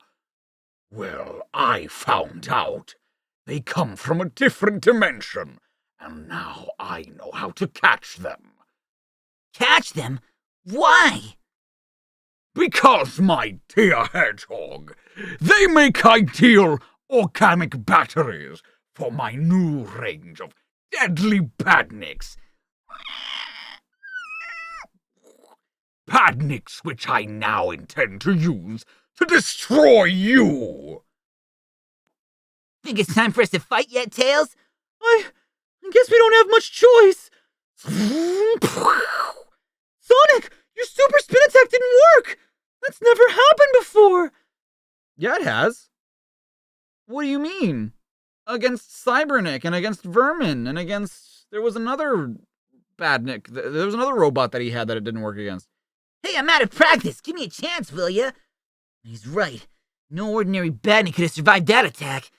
Well, I found out. They come from a different dimension, and now I know how to catch them. Catch them? Why? Because, my dear Hedgehog, they make ideal organic batteries for my new range of deadly badniks. Badniks which I now intend to use to destroy you. Think it's time for us to fight yet, Tails? I guess we don't have much choice. Sonic, your super spin attack didn't work. That's never happened before. Yeah, it has. What do you mean? Against Cybernick and against Vermin and against... There was another Badnick. There was another robot that he had that it didn't work against. Hey, I'm out of practice. Give me a chance, will ya? He's right. No ordinary Badnick could have survived that attack.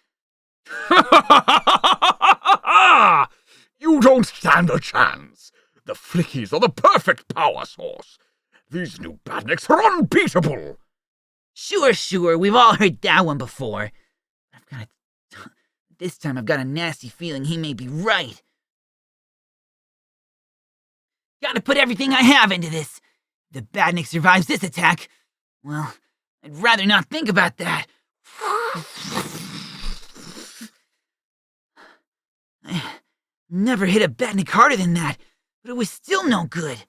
You don't stand a chance. The Flickies are the perfect power source. These new Badniks are unbeatable. Sure. We've all heard that one before. This time I've got a nasty feeling he may be right. Gotta put everything I have into this. the badnik survives this attack, well, I'd rather not think about that. I never hit a badnik harder than that, but it was still no good.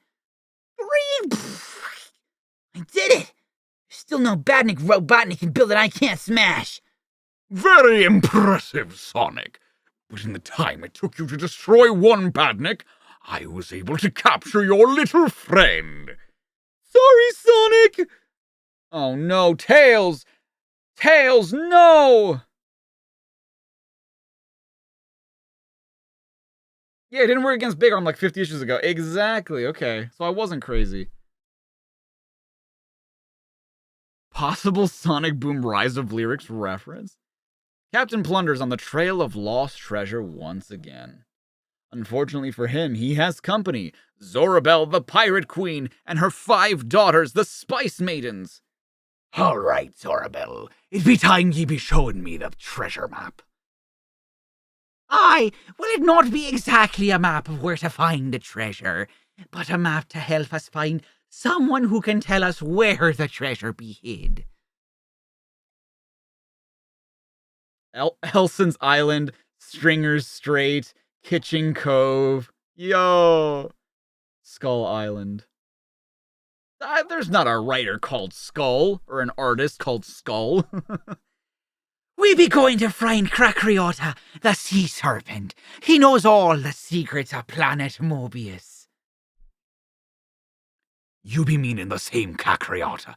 I did it! There's still no badnik Robotnik can build that I can't smash. Very impressive, Sonic. But in the time it took you to destroy one badnik, I was able to capture your little friend. Sorry, Sonic! Oh no, Tails! Tails, no! Yeah, it didn't work against Big Arm like 50 issues ago. Exactly, okay. So I wasn't crazy. Possible Sonic Boom Rise of Lyrics reference? Captain Plunder's on the trail of lost treasure once again. Unfortunately for him, he has company. Zorabelle, the Pirate Queen, and her 5 daughters, the Spice Maidens. All right, Zorabelle. It be time ye be showing me the treasure map. Aye, will it not be exactly a map of where to find the treasure, but a map to help us find someone who can tell us where the treasure be hid? Helson's Island, Stringer's Strait, Kitchen Cove. Yo! Skull Island. There's not a writer called Skull, or an artist called Skull. We be going to find Cracryota, the sea serpent. He knows all the secrets of planet Mobius. You be meaning the same Cracryota,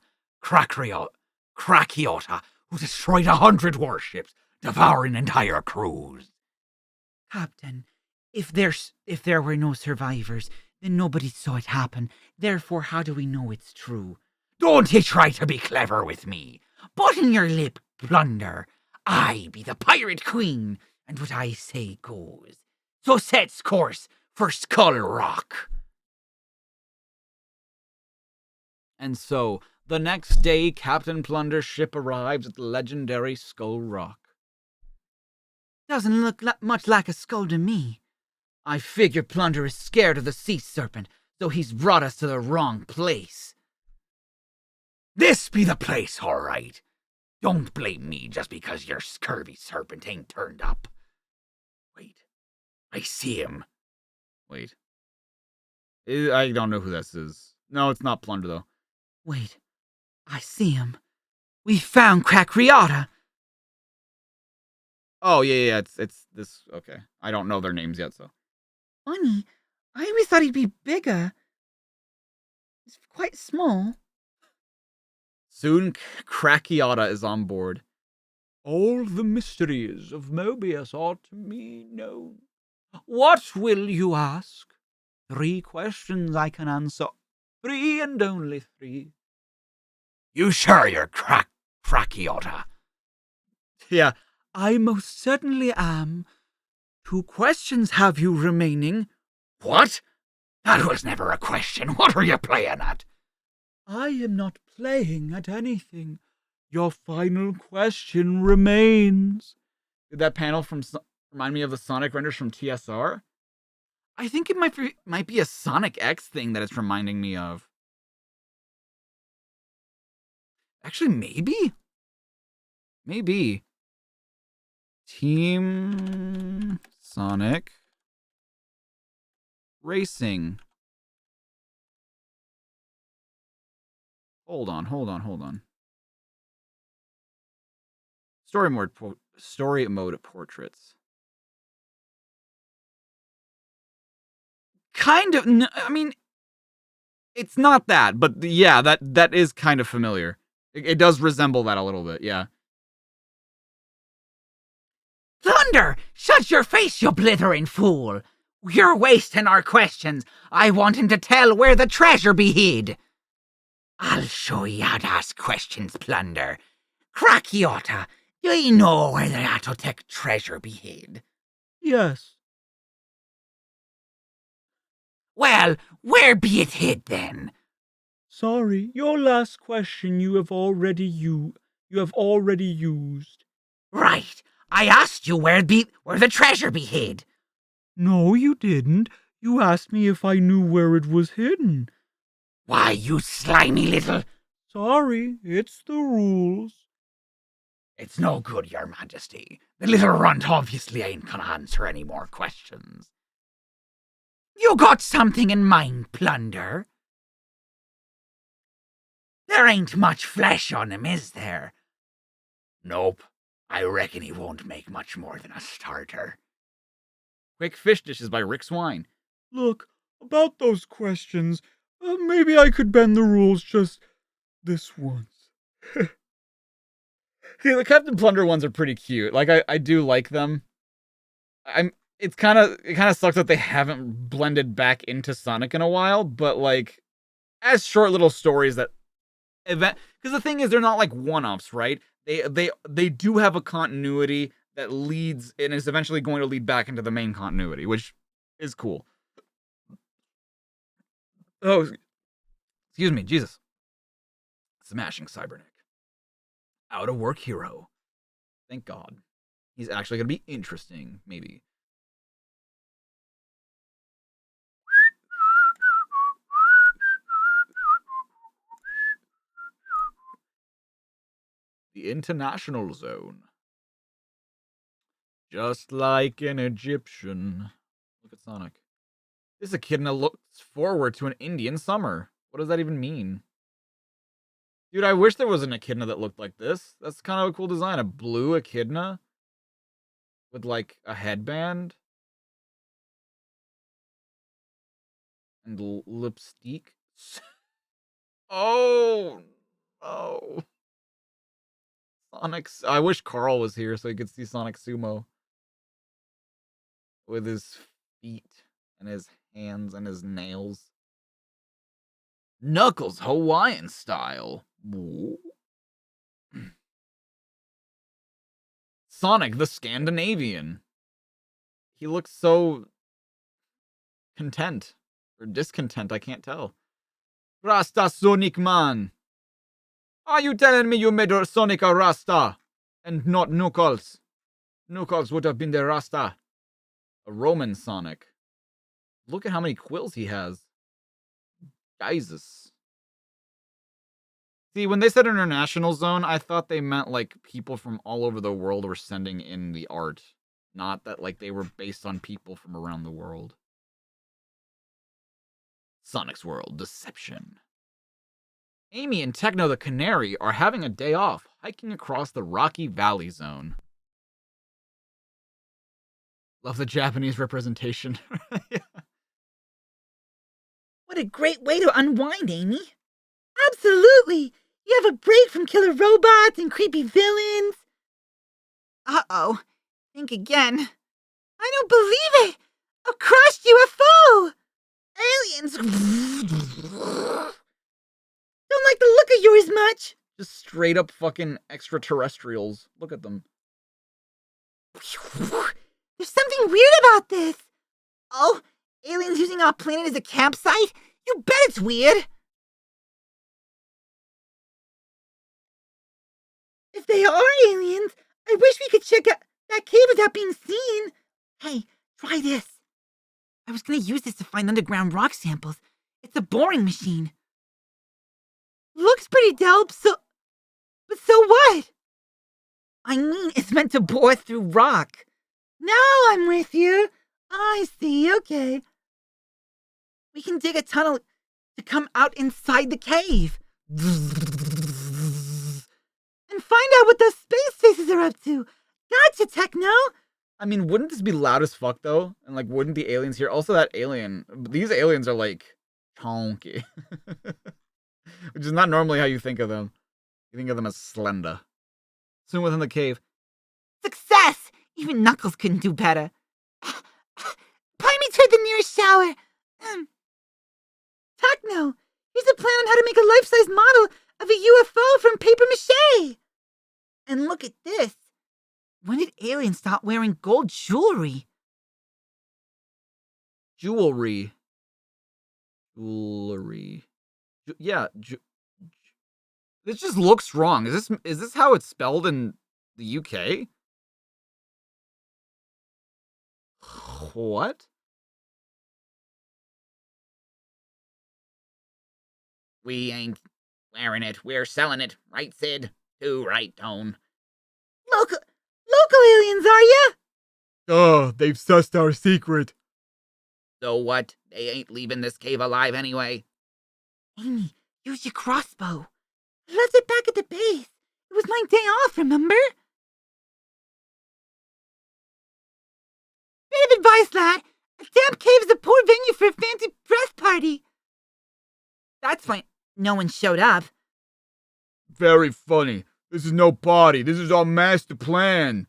who destroyed 100 warships, devouring entire crews. Captain, if there were no survivors, then nobody saw it happen. Therefore, how do we know it's true? Don't ye try to be clever with me. Button your lip, Plunder. I be the Pirate Queen, and what I say goes. So set's course for Skull Rock. And so, the next day, Captain Plunder's ship arrives at the legendary Skull Rock. Doesn't look much like a skull to me. I figure Plunder is scared of the sea serpent, so he's brought us to the wrong place. This be the place, all right. Don't blame me just because your scurvy serpent ain't turned up. Wait, I see him. Wait. I don't know who this is. No, it's not Plunder, though. Wait, I see him. We found Cracryota. Oh, yeah, it's this, okay. I don't know their names yet, so. Funny, I always thought he'd be bigger. He's quite small. Soon, Crackyota is on board. All the mysteries of Mobius are to me known. What will you ask? 3 questions I can answer. 3 and only 3. You sure you're Crackyota? Yeah, I most certainly am. 2 questions have you remaining. What? That was never a question. What are you playing at? I am not playing at anything. Your final question remains. Did that panel remind me of the Sonic renders from TSR? I think it might be a Sonic X thing that it's reminding me of. Actually, maybe. Maybe. Team Sonic Racing. Hold on. Story mode portraits. Kind of. I mean, it's not that, but yeah, that is kind of familiar. It does resemble that a little bit, yeah. Plunder! Shut your face, you blithering fool! You're wasting our questions. I want him to tell where the treasure be hid. I'll show you how to ask questions, Plunder. Crackyota, do you know where the Atotech treasure be hid? Yes. Well, where be it hid then? Sorry, your last question you have already used. Right. I asked you where the treasure be hid. No, you didn't. You asked me if I knew where it was hidden. Why, you slimy little... Sorry, it's the rules. It's no good, your majesty. The little runt obviously ain't gonna answer any more questions. You got something in mind, Plunder? There ain't much flesh on him, is there? Nope. I reckon he won't make much more than a starter. Quick Fish Dishes by Rick Swine. Look, about those questions, maybe I could bend the rules just this once. See, the Captain Plunder ones are pretty cute. Like, I do like them. It kind of sucks that they haven't blended back into Sonic in a while, but like, as short little stories that because the thing is, they're not like one-offs, right? They do have a continuity that leads and is eventually going to lead back into the main continuity, which is cool. Oh, excuse me, Jesus. Smashing Cyberneck. Out of work hero. Thank God. He's actually going to be interesting, maybe. The International Zone. Just like an Egyptian. Look at Sonic. This echidna looks forward to an Indian summer. What does that even mean? Dude, I wish there was an echidna that looked like this. That's kind of a cool design. A blue echidna with like a headband and lipstick. Oh, no. Sonic's. I wish Carl was here so he could see Sonic Sumo with his feet and his hands and his nails. Knuckles Hawaiian style. Sonic the Scandinavian. He looks so content or discontent, I can't tell. Rasta Sonic Man. Are you telling me you made Sonic a Rasta and not Knuckles? Knuckles would have been the Rasta. A Roman Sonic. Look at how many quills he has. Jesus. See, when they said international zone, I thought they meant like people from all over the world were sending in the art. Not that like they were based on people from around the world. Sonic's World Deception. Amy and Techno the Canary are having a day off, hiking across the Rocky Valley Zone. Love the Japanese representation. Yeah. What a great way to unwind, Amy. Absolutely. You have a break from killer robots and creepy villains. Uh-oh. Think again. I don't believe it. A crushed UFO. Aliens. Don't like the look of yours much. Just straight up fucking extraterrestrials. Look at them. There's something weird about this. Oh, aliens using our planet as a campsite? You bet it's weird. If they are aliens, I wish we could check out that cave without being seen. Hey, try this. I was gonna use this to find underground rock samples. It's a boring machine. Looks pretty dope, but so what? I mean, it's meant to bore through rock. Now I'm with you. I see, okay. We can dig a tunnel to come out inside the cave. And find out what those space faces are up to. Gotcha, Techno. I mean, wouldn't this be loud as fuck though? And like, wouldn't the aliens here? Also, that alien. These aliens are like chonky, which is not normally how you think of them. You think of them as slender. Soon within the cave. Success! Even Knuckles couldn't do better. Point me toward the nearest shower. Techno, here's a plan on how to make a life-size model of a UFO from paper mache. And look at this. When did aliens stop wearing gold jewelry? Jewelry. Yeah. This just looks wrong. Is this how it's spelled in the UK? What? We ain't wearing it. We're selling it. Right, Sid? Too right, Tone. Local aliens, are ya? Oh, they've sussed our secret. So what? They ain't leaving this cave alive anyway. Amy, use your crossbow. I left it back at the base. It was my day off, remember? Bit of advice, lad. A damp cave is a poor venue for a fancy press party. That's fine. No one showed up. Very funny. This is no party. This is our master plan.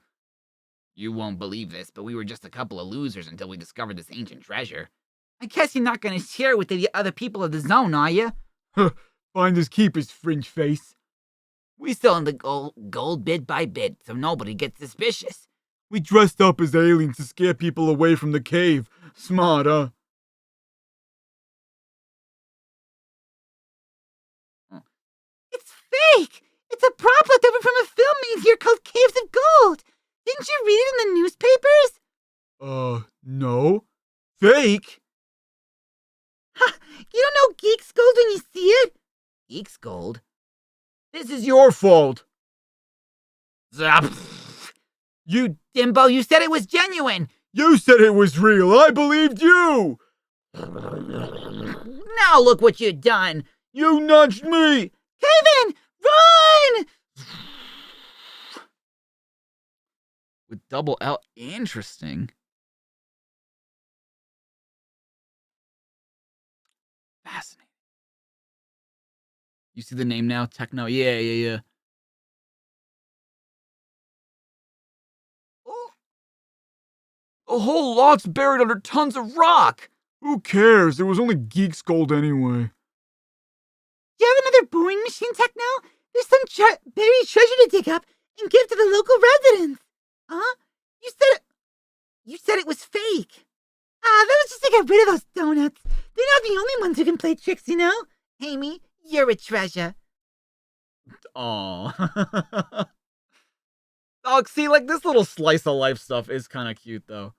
You won't believe this, but we were just a couple of losers until we discovered this ancient treasure. I guess you're not going to share with the other people of the zone, are you? Finders keepers, fringe face. We selling the gold bit by bit, so nobody gets suspicious. We dressed up as aliens to scare people away from the cave. Smart, huh? It's fake! It's a prop left over from a film made here called Caves of Gold! Didn't you read it in the newspapers? No. Fake? Ha! You don't know Geek's Gold when you see it? Geek's Gold? This is your Your fault. You Dimbo, you said it was genuine! You said it was real. I believed you. Now look what you've done! You nudged me. Kevin! Run! With double L. Interesting. Fascinating. You see the name now? Techno? Yeah. Oh, A whole lot's buried under tons of rock. Who cares? It was only geek's gold anyway. you have another boring machine, Techno? There's some buried treasure to dig up and give to the local residents. Huh? You said it was fake. That was just to get rid of those donuts. They're not the only ones who can play tricks, you know? Amy, you're a treasure. Aw. Oh, see, like, this little slice of life stuff is kind of cute, though.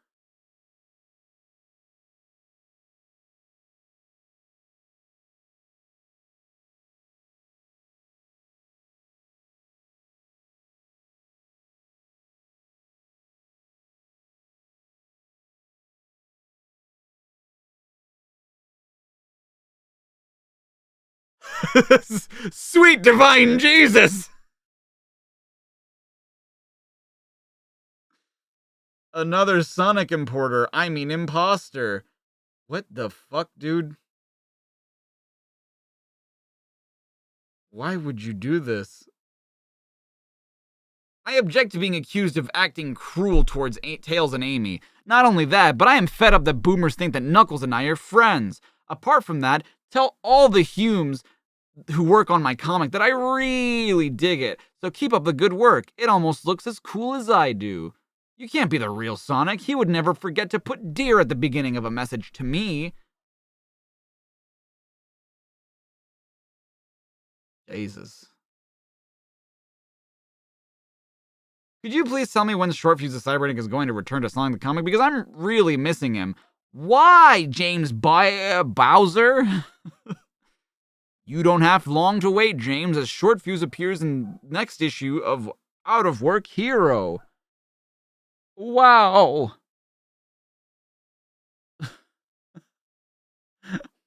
Sweet divine Jesus! Another Sonic importer. I mean, imposter. What the fuck, dude? Why would you do this? I object to being accused of acting cruel towards Tails and Amy. Not only that, but I am fed up that boomers think that Knuckles and I are friends. Apart from that, tell all the Humes who work on my comic that I really dig it. So keep up the good work. It almost looks as cool as I do. You can't be the real Sonic. He would never forget to put dear at the beginning of a message to me. Jesus. Could you please tell me when Short Fuse the Cybernetic is going to return to selling the comic? Because I'm really missing him. Why, James Bowser? You don't have long to wait, James, as Short Fuse appears in next issue of Out of Work Hero. Wow.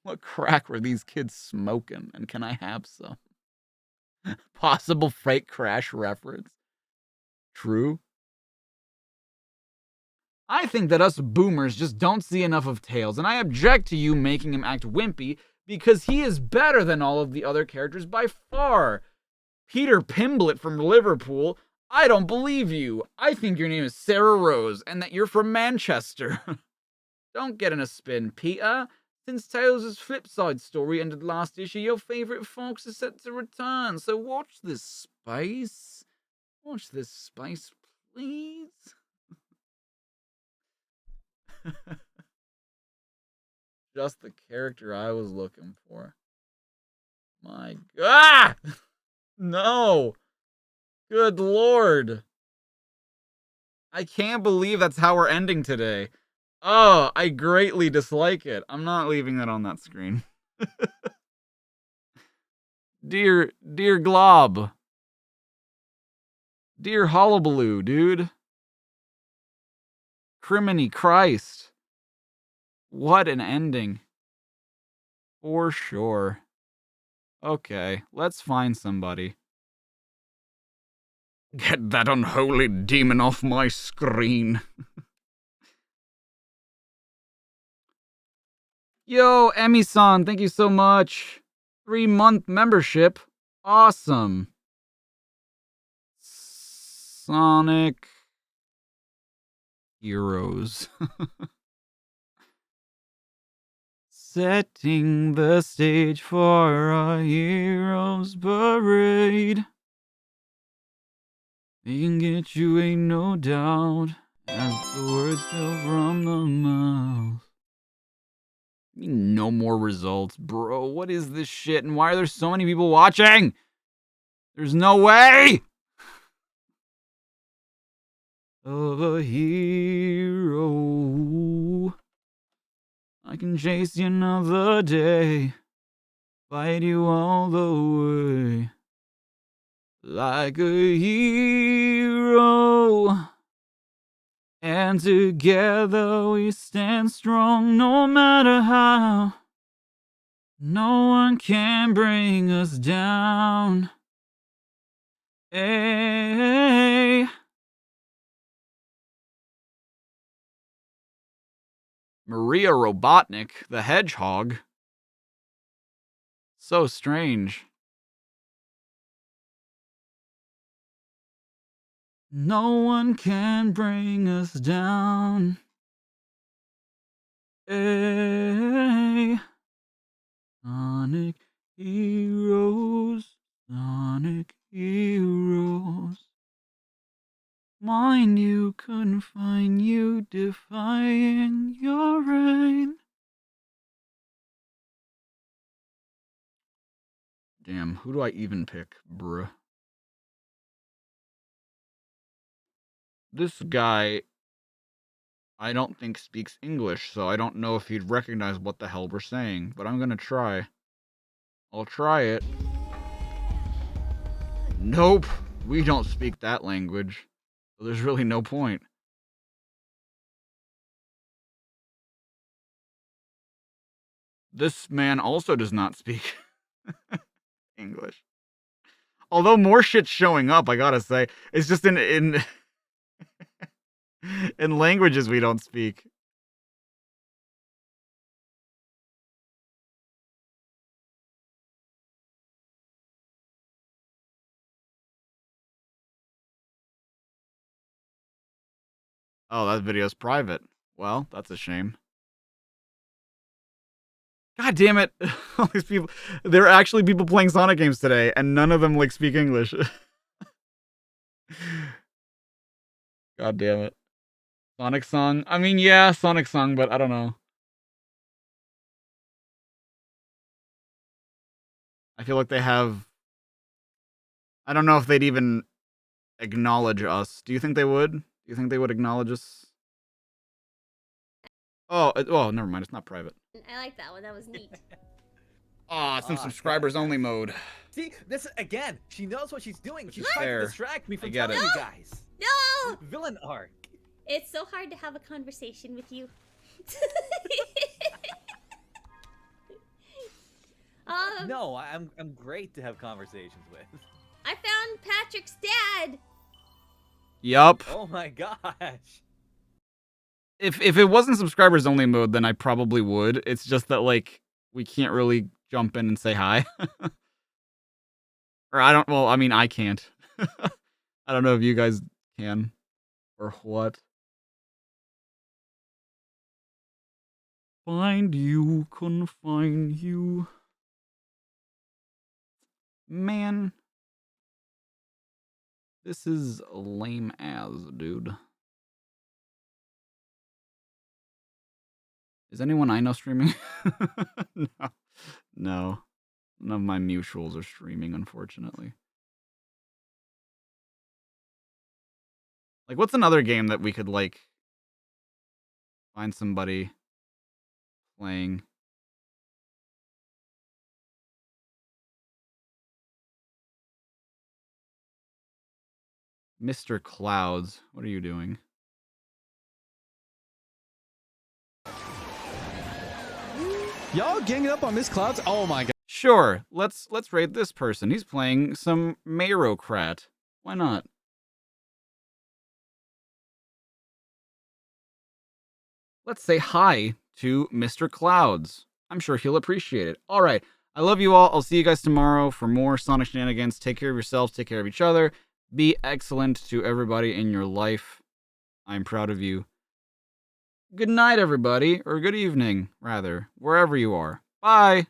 What crack were these kids smoking? And can I have some? Possible freight crash reference. True. I think that us boomers just don't see enough of Tails, and I object to you making him act wimpy because he is better than all of the other characters by far. Peter Pimblett from Liverpool, I don't believe you. I think your name is Sarah Rose and that you're from Manchester. Don't get in a spin, Peter. Since Tails' Flipside story ended last issue, your favorite fox is set to return, so watch this space. Watch this space, please. Just the character I was looking for. My God! No! Good Lord! I can't believe that's how we're ending today. Oh, I greatly dislike it. I'm not leaving that on that screen. Dear Glob. Dear Hullabaloo, dude. Criminy Christ. What an ending. For sure. Okay, let's find somebody. Get that unholy demon off my screen. Yo, Emmy-san, thank you so much. 3-month membership. Awesome. Sonic Heroes. Setting the stage for a heroes parade. They can get you, ain't no doubt, as the words fell from the mouth. No more results, bro. What is this shit, and why are there so many people watching? There's no way! Of a hero. I can chase you another day. Fight you all the way. Like a hero. And together we stand strong no matter how. No one can bring us down. Hey. Maria Robotnik, the hedgehog. So strange. No one can bring us down. Hey. Sonic heroes, Sonic heroes. Mind you, couldn't find you, defying your reign. Damn, who do I even pick, bruh? This guy, I don't think speaks English, so I don't know if he'd recognize what the hell we're saying, but I'm gonna try. I'll try it. Nope, we don't speak that language, so there's really no point. This man also does not speak English. Although more shit's showing up, I gotta say. It's just in in languages we don't speak. Oh, that video's private. Well, that's a shame. God damn it. All these people. There are actually people playing Sonic games today, and none of them, like, speak English. God damn it. Sonic song? I mean, yeah, Sonic song, but I don't know. I feel like they have... I don't know if they'd even acknowledge us. Do you think they would? Do you think they would acknowledge us? Oh, well, never mind. It's not private. I like that one. That was neat. Aw, it's in subscribers only mode. See, this again. She knows what she's doing. She's is trying fair. to distract me from I get telling it. you guys. No! Villain arc. It's so hard to have a conversation with you. No, I'm great to have conversations with. I found Patrick's dad. Yup. Oh my gosh. If it wasn't subscribers only mode, then I probably would. It's just that, like, we can't really jump in and say hi. Or I mean, I can't. I don't know if you guys can. Or what. Find you, confine you. Man. This is lame as, dude. Is anyone I know streaming? No. No. None of my mutuals are streaming, unfortunately. Like, what's another game that we could, like, find somebody playing? Mr. Clouds, what are you doing? Y'all ganging up on Miss Clouds? Oh my god. Sure, let's raid this person. He's playing some Mayrocrat. Why not? Let's say hi to Mr. Clouds. I'm sure he'll appreciate it. All right, I love you all. I'll see you guys tomorrow for more Sonic shenanigans. Take care of yourselves. Take care of each other. Be excellent to everybody in your life. I'm proud of you. Good night, everybody, or good evening, rather, wherever you are. Bye.